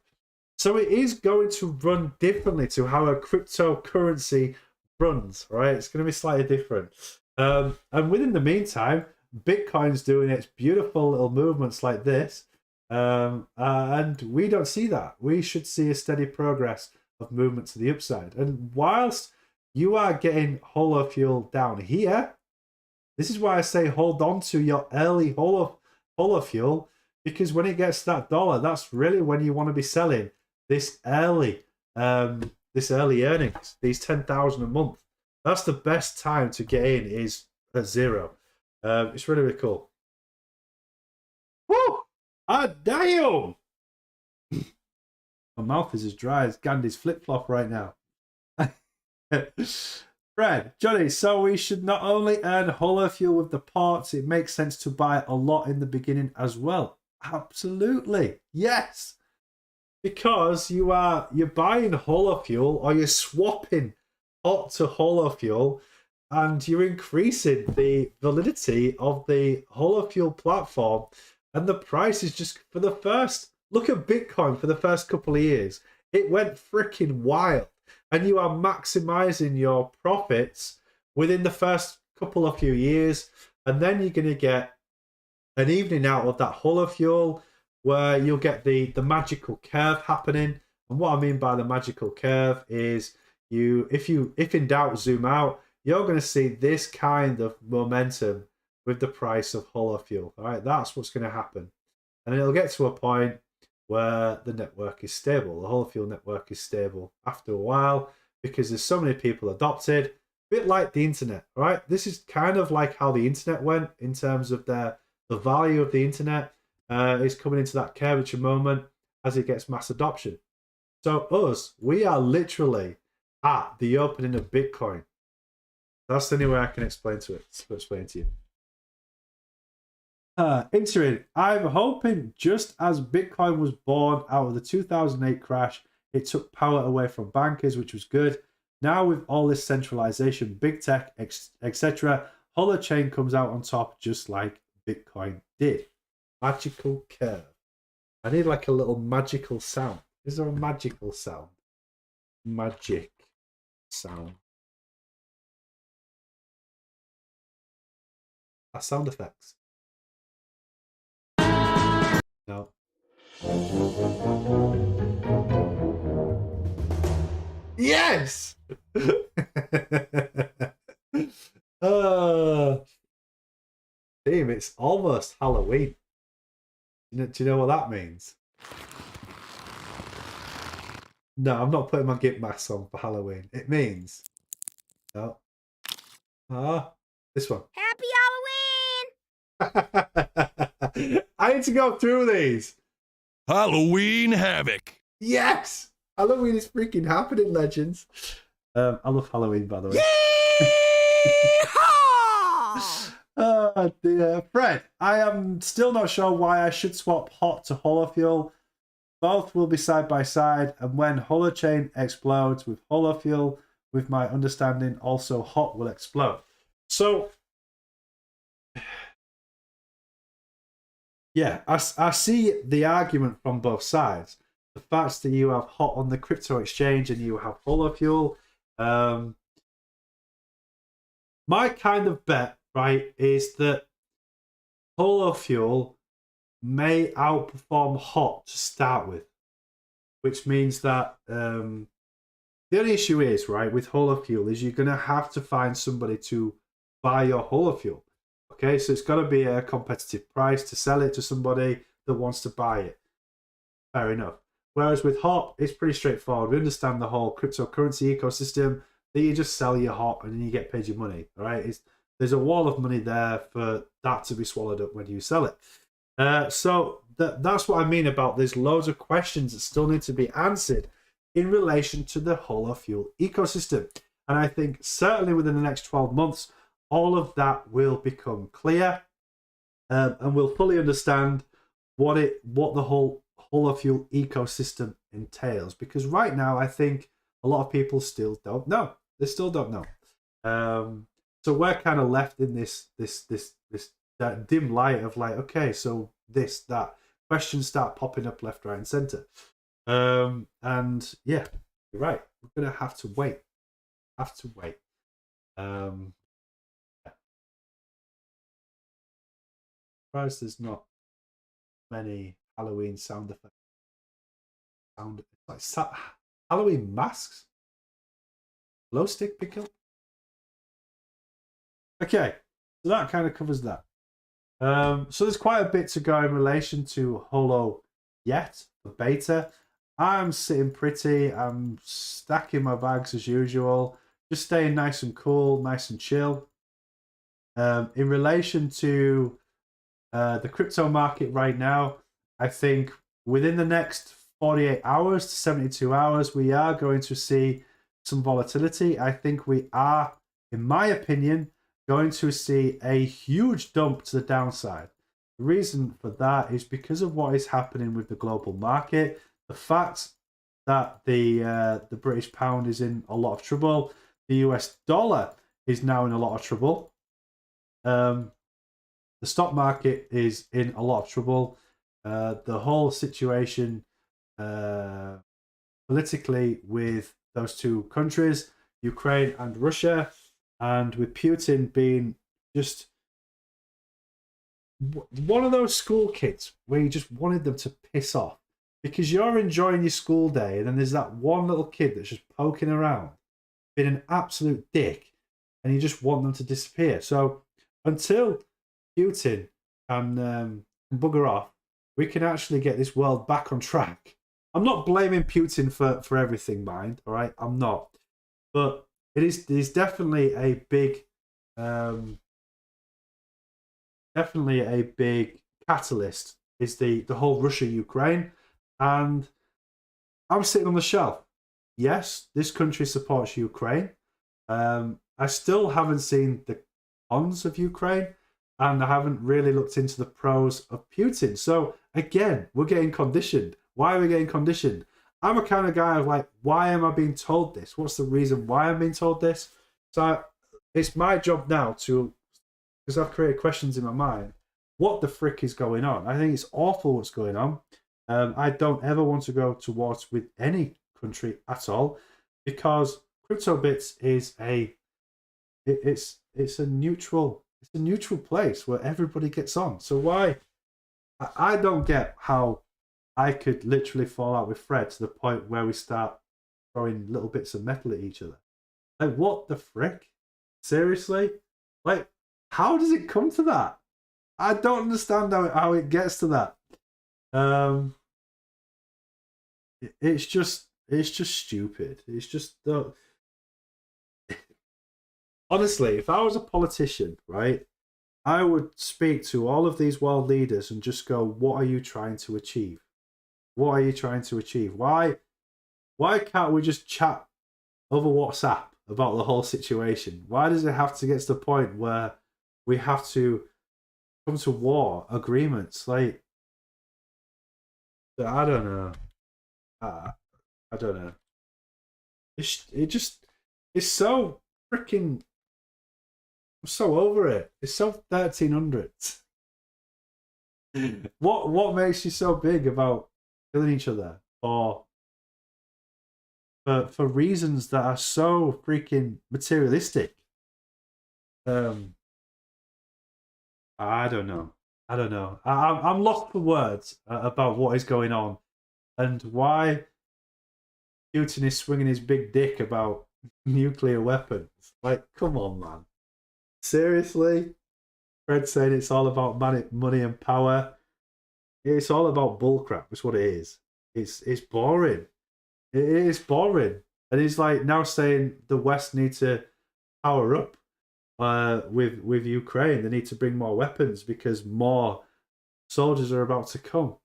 S3: So it is going to run differently to how a cryptocurrency runs, right? It's going to be slightly different. And within the meantime, Bitcoin's doing its beautiful little movements like this. And we don't see that. We should see a steady progress of movement to the upside. And whilst you are getting Holofuel down here, this is why I say hold on to your early Holofuel, because when it gets that dollar, that's really when you want to be selling this early earnings, these 10,000 a month. That's the best time to get in, is at zero. It's really cool. Woo! Ah, damn! My mouth is as dry as Gandhi's flip-flop right now. Fred, Jonny, so we should not only earn Holofuel with the parts, it makes sense to buy a lot in the beginning as well. Absolutely, yes. Because you're buying Holofuel, or you're swapping HOT to Holofuel, and you're increasing the validity of the Holofuel platform, and the price is just, for the first, look at Bitcoin for the first couple of years. It went freaking wild, and you are maximizing your profits within the first couple of few years, and then you're going to get an evening out of that Holofuel, where you'll get the magical curve happening. And what I mean by the magical curve is if in doubt, zoom out, you're going to see this kind of momentum with the price of Holofuel. All right, that's what's going to happen. And it'll get to a point where the network is stable. The Holofuel network is stable after a while, because there's so many people adopted. A bit like the internet, right? This is kind of like how the internet went in terms of the value of the internet. Is coming into that curvature moment as it gets mass adoption. So we are literally at the opening of Bitcoin. That's the only way I can explain to you. Interim, I'm hoping just as Bitcoin was born out of the 2008 crash, it took power away from bankers, which was good. Now with all this centralization, big tech, etc., Holochain comes out on top just like Bitcoin did. Magical curve. I need like a little magical sound. Is there a magical sound? Magic sound. That's sound effects. No. Yes! Team, it's almost Halloween. Do you know what that means? No, I'm not putting my gimp mask on for Halloween. It means... No. This one.
S8: Happy Halloween!
S3: I need to go through these.
S9: Halloween Havoc.
S3: Yes! Halloween is freaking happening, legends. I love Halloween, by the way. Oh dear. Fred, I am still not sure why I should swap HOT to Holofuel. Both will be side by side, and when Holochain explodes with Holofuel, with my understanding, also HOT will explode. So, yeah, I see the argument from both sides. The fact that you have HOT on the crypto exchange and you have Holofuel. My kind of bet, right, is that Holofuel may outperform HOT to start with. which means that the only issue is, right, with holofuel is you're going to have to find somebody to buy your holofuel. Okay, so it's got to be a competitive price to sell it to somebody that wants to buy it. Fair enough. Whereas with HOT, it's pretty straightforward. We understand the whole cryptocurrency ecosystem that you just sell your HOT and then you get paid your money. All right, there's a wall of money there for that to be swallowed up when you sell it. So that's what I mean about there's loads of questions that still need to be answered in relation to the holofuel ecosystem. And I think certainly within the next 12 months, all of that will become clear, and we'll fully understand what the whole holofuel ecosystem entails. Because right now, I think a lot of people still don't know. They still don't know. So we're kind of left in this dim light of like, okay, so this, that. Questions start popping up left, right, and center. And yeah, you're right. We're gonna have to wait. Yeah. Surprised there's not many Halloween sound effects. Like Halloween masks. Glow stick pickup. Okay, so that kind of covers that. So there's quite a bit to go in relation to Holo yet, the beta. I'm sitting pretty. I'm stacking my bags as usual. Just staying nice and cool, nice and chill. In relation to the crypto market right now, I think within the next 48 hours to 72 hours, we are going to see some volatility. I think we are, in my opinion, going to see a huge dump to the downside. The reason for that is because of what is happening with the global market, the fact that the British pound is in a lot of trouble, the US dollar is now in a lot of trouble, the stock market is in a lot of trouble, the whole situation politically with those two countries, Ukraine and Russia, and with Putin being just one of those school kids where you just wanted them to piss off because you're enjoying your school day and then there's that one little kid that's just poking around, being an absolute dick, and you just want them to disappear. So until Putin can bugger off, we can actually get this world back on track. I'm not blaming Putin for everything, mind, all right? I'm not. But there's definitely a big catalyst is the whole Russia-Ukraine. And I'm sitting on the shelf. Yes, this country supports Ukraine. I still haven't seen the cons of Ukraine, and I haven't really looked into the pros of Putin. So again, we're getting conditioned. Why are we getting conditioned? I'm a kind of guy of like, why am I being told this? What's the reason why I'm being told this? So it's my job now to, because I've created questions in my mind, what the frick is going on? I think it's awful what's going on. I don't ever want to go to wars with any country at all, because CryptoBits is it's a neutral place where everybody gets on. So why? I don't get how I could literally fall out with Fred to the point where we start throwing little bits of metal at each other. Like, what the frick? Seriously? Like, how does it come to that? I don't understand how it gets to that. It's just stupid. It's just honestly, if I was a politician, right, I would speak to all of these world leaders and just go, what are you trying to achieve? What are you trying to achieve? Why can't we just chat over WhatsApp about the whole situation? Why does it have to get to the point where we have to come to war agreements? Like, I don't know. I don't know. It's so freaking. I'm so over it. It's so 1300. What makes you so big about killing each other, or for reasons that are so freaking materialistic? I don't know. I'm lost for words about what is going on and why Putin is swinging his big dick about nuclear weapons. Like, come on, man. Seriously? Fred's saying it's all about money and power. It's all about bullcrap. That's what it is. It's boring. It is boring. And he's like now saying the West need to power up with Ukraine. They need to bring more weapons because more soldiers are about to come.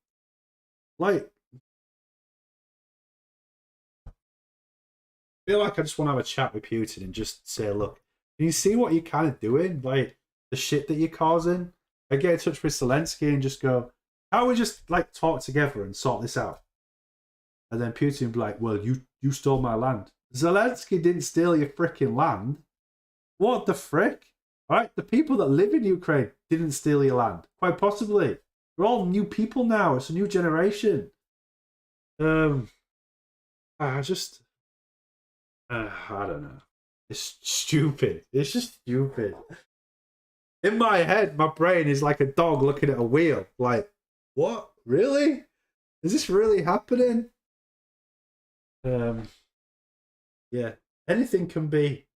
S3: Like, I feel like I just want to have a chat with Putin and just say, look, can you see what you're kind of doing? Like, the shit that you're causing? I get in touch with Zelensky and just go, how about we just, like, talk together and sort this out? And then Putin would be like, well, you stole my land. Zelensky didn't steal your freaking land. What the frick? All right, the people that live in Ukraine didn't steal your land. Quite possibly. They're all new people now. It's a new generation. I don't know. It's stupid. It's just stupid. In my head, my brain is like a dog looking at a wheel. Like, what? Really? Is this really happening? Yeah. Anything can be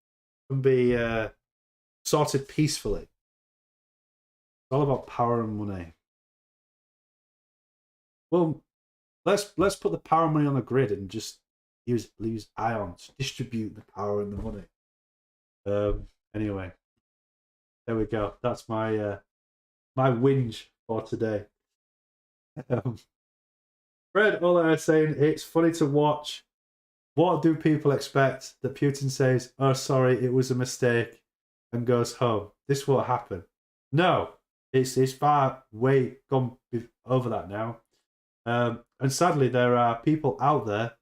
S3: sorted peacefully. It's all about power and money. Well, let's put the power and money on the grid and just use ION to distribute the power and the money. Anyway, there we go. That's my my whinge for today. Fred, all I was saying, it's funny to watch. What do people expect? That Putin says, "Oh, sorry, it was a mistake," and goes home. This won't happen. No, it's far way gone over that now. And sadly, there are people out there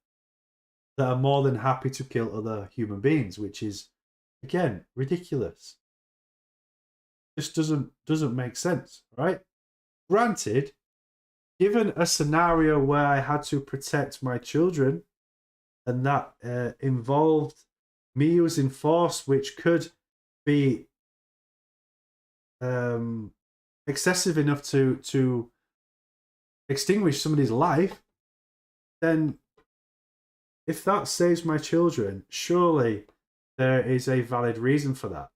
S3: that are more than happy to kill other human beings, which is, again, ridiculous. Just doesn't make sense, right? Granted, given a scenario where I had to protect my children, and that involved me using force, which could be excessive enough to extinguish somebody's life, then if that saves my children, surely there is a valid reason for that.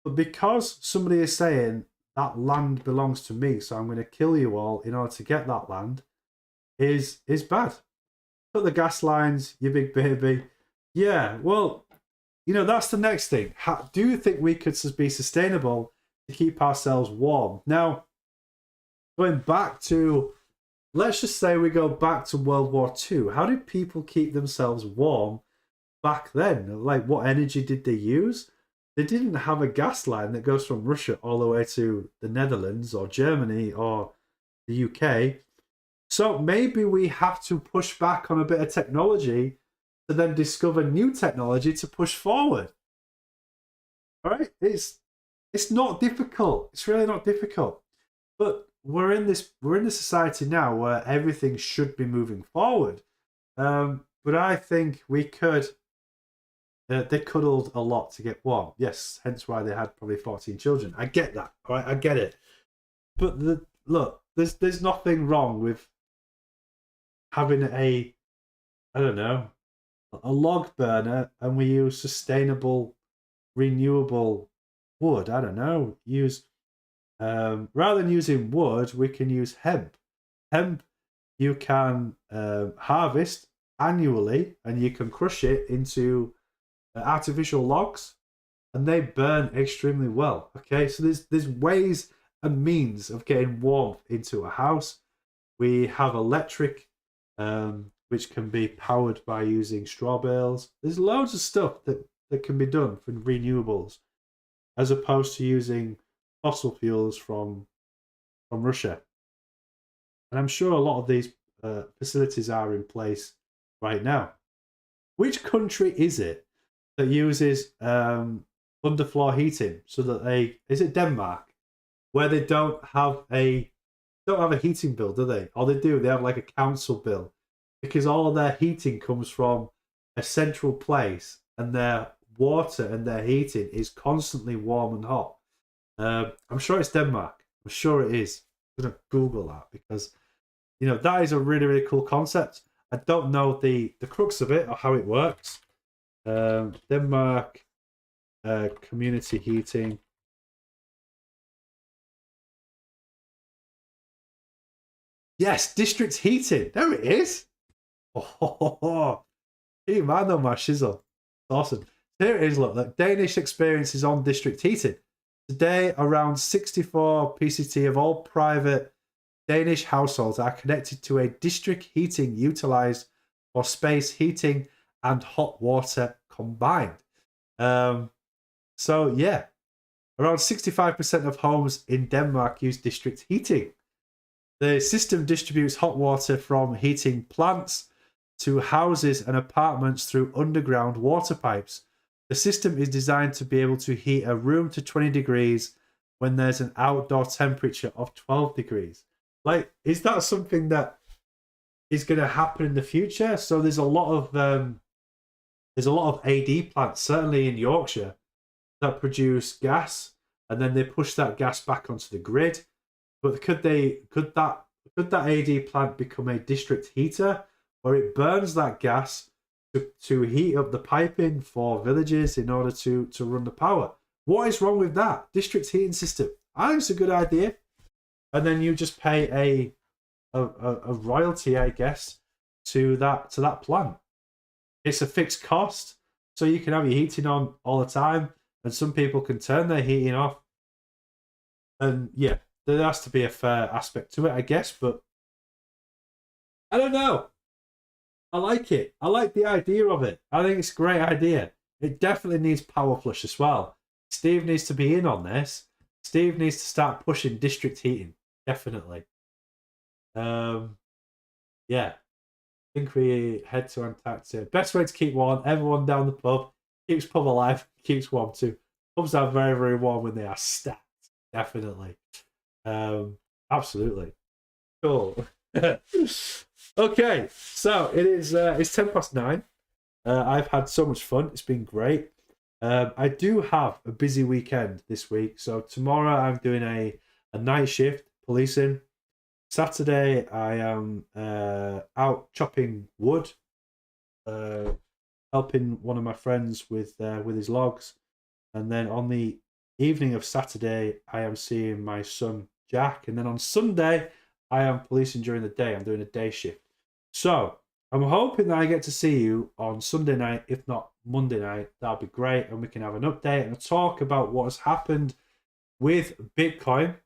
S3: But because somebody is saying that land belongs to me, so I'm going to kill you all in order to get that land, is bad. Put the gas lines, you big baby. Yeah, well, that's the next thing. Do you think we could be sustainable to keep ourselves warm? Now, going back to, let's just say we go back to World War II. How did people keep themselves warm back then? Like, what energy did they use? They didn't have a gas line that goes from Russia all the way to the Netherlands or Germany or the UK. So maybe we have to push back on a bit of technology to then discover new technology to push forward. All right? It's not difficult. It's really not difficult. But we're in this society now where everything should be moving forward. But I think we could. They cuddled a lot to get warm. Yes, hence why they had probably 14 children. I get that. All right, I get it. But look, there's nothing wrong with having a log burner, and we use sustainable, renewable wood. I don't know. Use rather than using wood, we can use hemp. Hemp you can harvest annually, and you can crush it into artificial logs, and they burn extremely well. Okay, so there's ways and means of getting warmth into a house. We have electric, which can be powered by using straw bales. There's loads of stuff that can be done for renewables, as opposed to using fossil fuels from Russia. And I'm sure a lot of these facilities are in place right now. Which country is it that uses underfloor heating so that is it Denmark, where they don't have a heating bill, do they? Or they have like a council bill, because all of their heating comes from a central place, and their water and their heating is constantly warm and hot. I'm sure it's Denmark. I'm sure it is. I'm going to Google that, because that is a really, really cool concept. I don't know the crux of it or how it works. Denmark community heating. Yes, district heating. There it is. Oh, hey, man, on my shizzle. Awesome. Here it is. Look, Danish experiences on district heating. Today, around 64 PCT of all private Danish households are connected to a district heating utilized for space heating and hot water combined. So yeah, around 65% of homes in Denmark use district heating. The system distributes hot water from heating plants to houses and apartments through underground water pipes. The system is designed to be able to heat a room to 20 degrees when there's an outdoor temperature of 12 degrees. Like, is that something that is going to happen in the future? So there's a lot of AD plants, certainly in Yorkshire, that produce gas, and then they push that gas back onto the grid. But could that AD plant become a district heater, where it burns that gas to heat up the piping for villages in order to run the power? What is wrong with that district heating system? I think it's a good idea. And then you just pay a royalty, I guess, to that plant. It's a fixed cost, so you can have your heating on all the time, and some people can turn their heating off. And yeah, there has to be a fair aspect to it, I guess, but I don't know. I like it. I like the idea of it. I think it's a great idea. It definitely needs power flush as well. Steve needs to be in on this. Steve needs to start pushing district heating. Definitely. Yeah. I think we head to Antarctica. Best way to keep warm. Everyone down the pub. Keeps pub alive. Keeps warm too. Pubs are very, very warm when they are stacked. Definitely. Absolutely. Cool. Okay, so it is. It's 9:10. I've had so much fun. It's been great. I do have a busy weekend this week. So tomorrow I'm doing a night shift policing. Saturday I am out chopping wood, helping one of my friends with his logs, and then on the evening of Saturday I am seeing my son Jack, and then on Sunday I am policing during the day. I'm doing a day shift. So I'm hoping that I get to see you on Sunday night, if not Monday night. That'll be great, and we can have an update and a talk about what has happened with Bitcoin.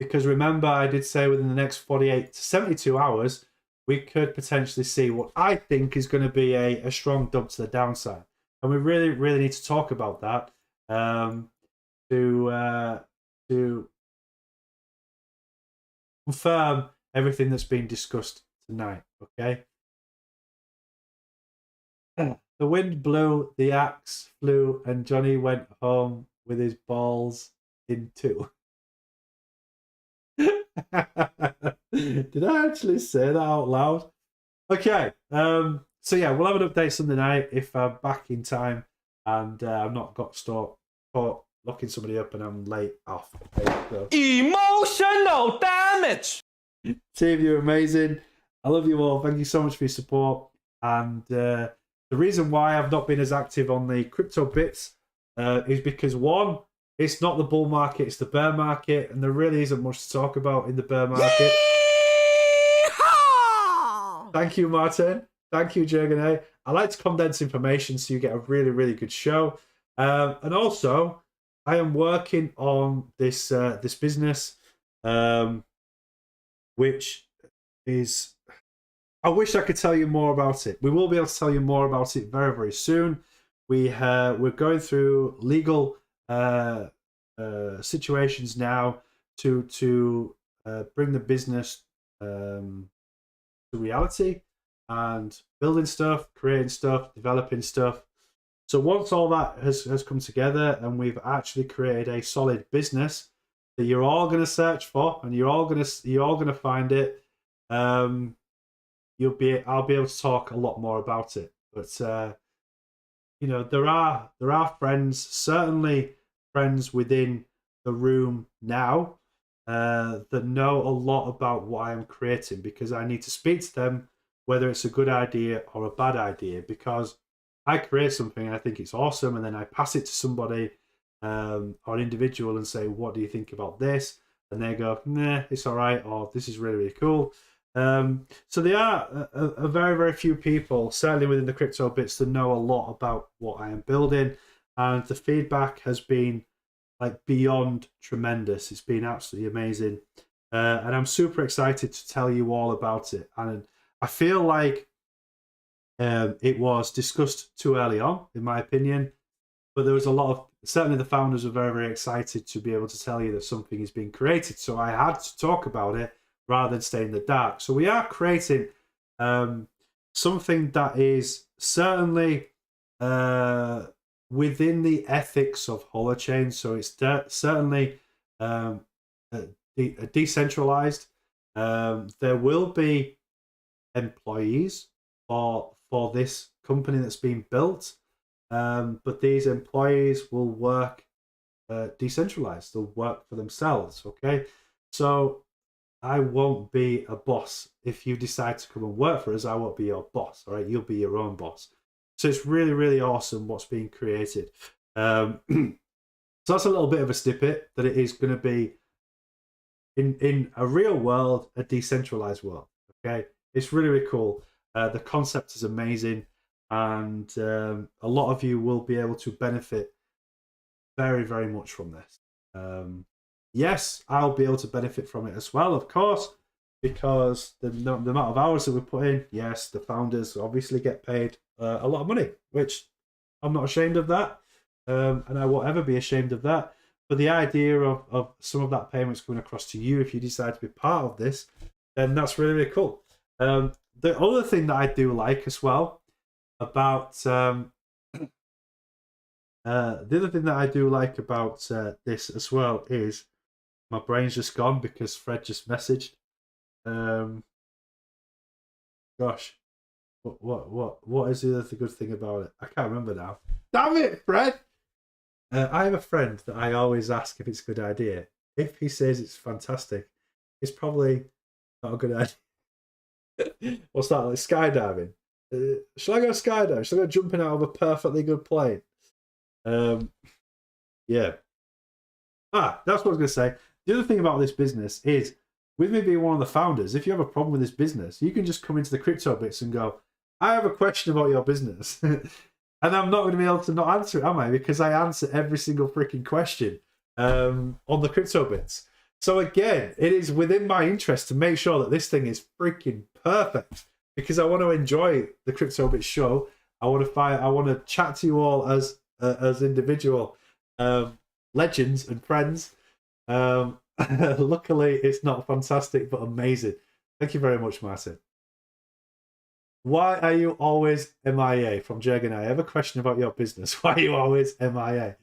S3: Because remember, I did say within the next 48 to 72 hours, we could potentially see what I think is going to be a strong dump to the downside. And we really, really need to talk about that to confirm everything that's been discussed tonight, okay? The wind blew, the axe flew, and Johnny went home with his balls in two. Did I actually say that out loud? Okay, so yeah, we'll have an update Sunday night if I'm back in time and I've not got caught locking somebody up and I'm late off. Okay, so.
S8: Emotional damage!
S3: Team, you're amazing. I love you all. Thank you so much for your support. And the reason why I've not been as active on the CryptoBits is because, one, it's not the bull market, it's the bear market, and there really isn't much to talk about in the bear market.
S8: Yeehaw!
S3: Thank you, Martin. Thank you, Jurgen. I like to condense information so you get a really, really good show. And also, I am working on this this business, which is... I wish I could tell you more about it. We will be able to tell you more about it very, very soon. We're going through legal situations now to bring the business to reality, and building stuff, creating stuff, developing stuff. So once all that has come together and we've actually created a solid business that you're all going to search for and you're all going to find it, I'll be able to talk a lot more about it. But you know, there are friends, certainly friends within the room now that know a lot about what I'm creating, because I need to speak to them whether it's a good idea or a bad idea, because I create something and I think it's awesome, and then I pass it to somebody or an individual and say, what do you think about this? And they go, nah, it's all right, or this is really, really cool. So there are a very, very few people, certainly within the CryptoBits, that know a lot about what I am building, and the feedback has been like beyond tremendous. It's been absolutely amazing, and I'm super excited to tell you all about it. And I feel like it was discussed too early on, in my opinion, but there was a lot of, certainly the founders were very, very excited to be able to tell you that something is being created. So I had to talk about it rather than stay in the dark. So we are creating something that is certainly within the ethics of Holochain. So it's certainly decentralized. There will be employees for this company that's being built, but these employees will work decentralized. They'll work for themselves. Okay, so I won't be a boss. If you decide to come and work for us, I won't be your boss. All right, you'll be your own boss. So it's really, really awesome what's being created. So that's a little bit of a snippet that it is going to be in a real world, a decentralized world. Okay, it's really, really cool. The concept is amazing, and a lot of you will be able to benefit very, very much from this. Yes, I'll be able to benefit from it as well, of course, because the amount of hours that we put in. Yes, the founders obviously get paid a lot of money, which I'm not ashamed of that, and I won't ever be ashamed of that. But the idea of some of that payment's going across to you if you decide to be part of this, then that's really, really cool. The other thing that I do like as well about the other thing that I do like about this as well is my brain's just gone because Fred just messaged. Gosh, what is the other good thing about it? I can't remember now. Damn it, Fred! I have a friend that I always ask if it's a good idea. If he says it's fantastic, it's probably not a good idea. What's that, like skydiving? Shall I go skydiving? Shall I go jumping out of a perfectly good plane? Yeah. That's what I was going to say. The other thing about this business is, with me being one of the founders, if you have a problem with this business, you can just come into the CryptoBits and go, I have a question about your business. And I'm not going to be able to not answer it, am I? Because I answer every single freaking question on the CryptoBits. So again, it is within my interest to make sure that this thing is freaking perfect, because I want to enjoy the CryptoBits show. I want to chat to you all as individual legends and friends. Luckily, it's not fantastic, but amazing. Thank you very much, Martin. Why are you always MIA? From Jurgen, I have a question about your business. Why are you always MIA?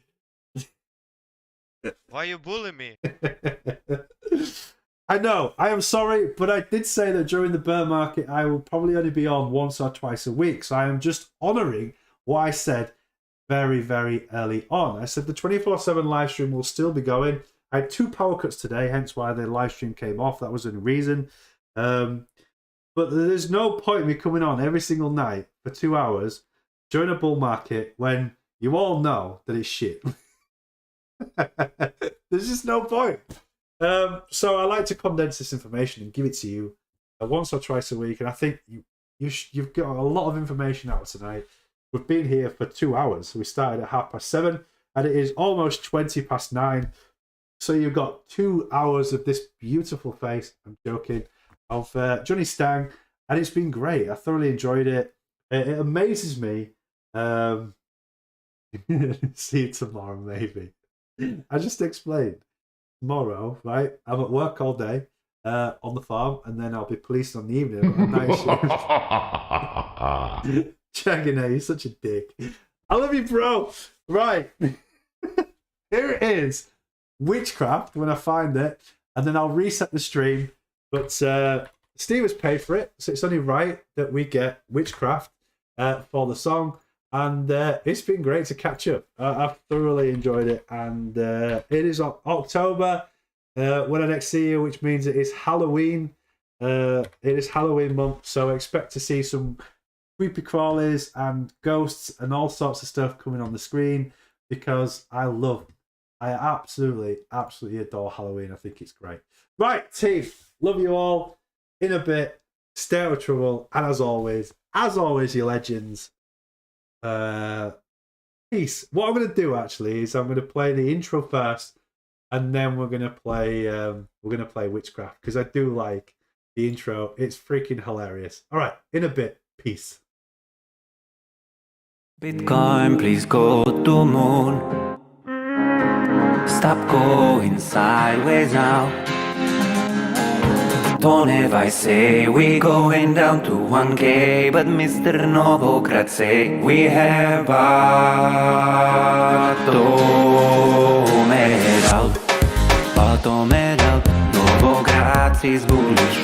S7: Why you bully me?
S3: I know, I am sorry, but I did say that during the bear market I will probably only be on once or twice a week. So I am just honouring what I said very, very early on. I said the 24/7 live stream will still be going. I had 2 power cuts today, hence why the live stream came off. That was a reason. But there's no point in me coming on every single night for 2 hours during a bull market when you all know that it's shit. There's just no point. So I like to condense this information and give it to you once or twice a week. And I think you've got a lot of information out tonight. We've been here for 2 hours. We started at 7:30, and it is almost 9:20. So you've got 2 hours of this beautiful face, I'm joking, of Jonny Stang, and it's been great. I thoroughly enjoyed it. It amazes me. See you tomorrow, maybe. I just explained. Tomorrow, right? I'm at work all day on the farm, and then I'll be policing on the evening. I've got a night shift. Checking out, you're such a dick. I love you, bro. Right. Here it is. Witchcraft, when I find it, and then I'll reset the stream. But Steve has paid for it, so it's only right that we get Witchcraft for the song. And it's been great to catch up. I've thoroughly enjoyed it. And it is October when I next see you, which means it is Halloween. It is Halloween month, so expect to see some creepy crawlies and ghosts and all sorts of stuff coming on the screen because I absolutely adore Halloween. I think it's great. Right, team, love you all. In a bit, stay out of trouble, and as always, you legends. Peace. What I'm going to do actually is I'm going to play the intro first, and then we're going to play Witchcraft because I do like the intro. It's freaking hilarious. All right, in a bit. Peace.
S1: Bitcoin, please go to moon. Stop going sideways now. Don't ever say we going down to 1K, but Mr. Novo grazie, we have bottomed out, Novo grazie is bullish.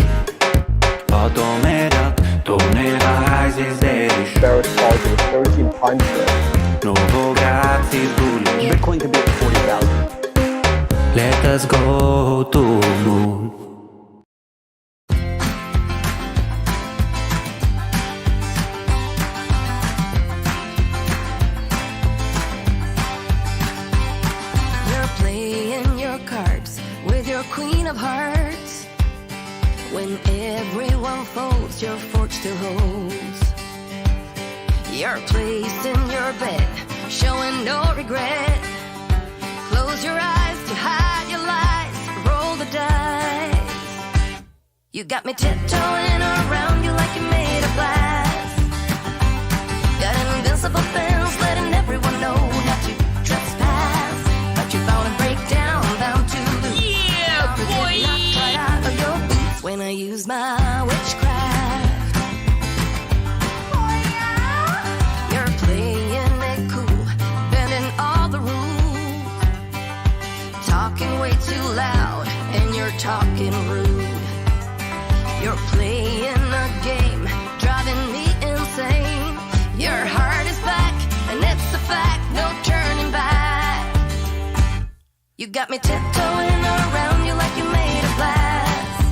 S1: Bottomed out, don't ever rise is deadish.
S2: Barrett's target 13 times today.
S1: Novo grazie is bullish.
S2: Bitcoin could be at 40,000.
S1: Let us go to moon.
S10: You're playing your cards with your queen of hearts. When everyone folds, your fork still holds. You're placing your bet, showing no regret. Close your eyes to hide your lies, roll the dice. You got me tiptoeing around you like you made of glass. Got an invincible fence, letting everyone know not to trespass. But you found a breakdown, bound to lose. Yeah, boy! Knocked right out of your boots when I use my witchcraft. Oh, yeah. You're playing it cool, bending all the rules. Talking way too loud, and you're talking rude. You're playing a game, driving me insane. Your heart is back, and it's a fact, no turning back. You got me tiptoeing around you like you made of glass.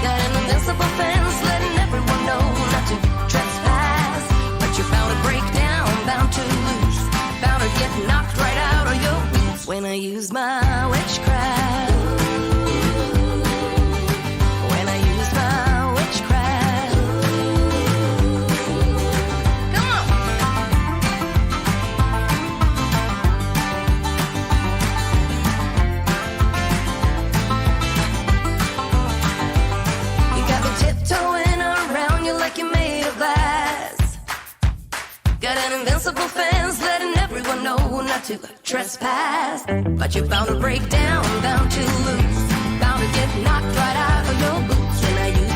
S10: Got an invincible fence, letting everyone know not to trespass. But you found a breakdown, bound to lose. Bound to get knocked right out of your boots when I use my witchcraft. When I use my witchcraft. Come on. You got me tiptoeing around you like you made of glass. Got an invincible fence, letting everyone know not to trespass. But you bound to break down, bound to lose. Bound to get knocked right out of your boots when I use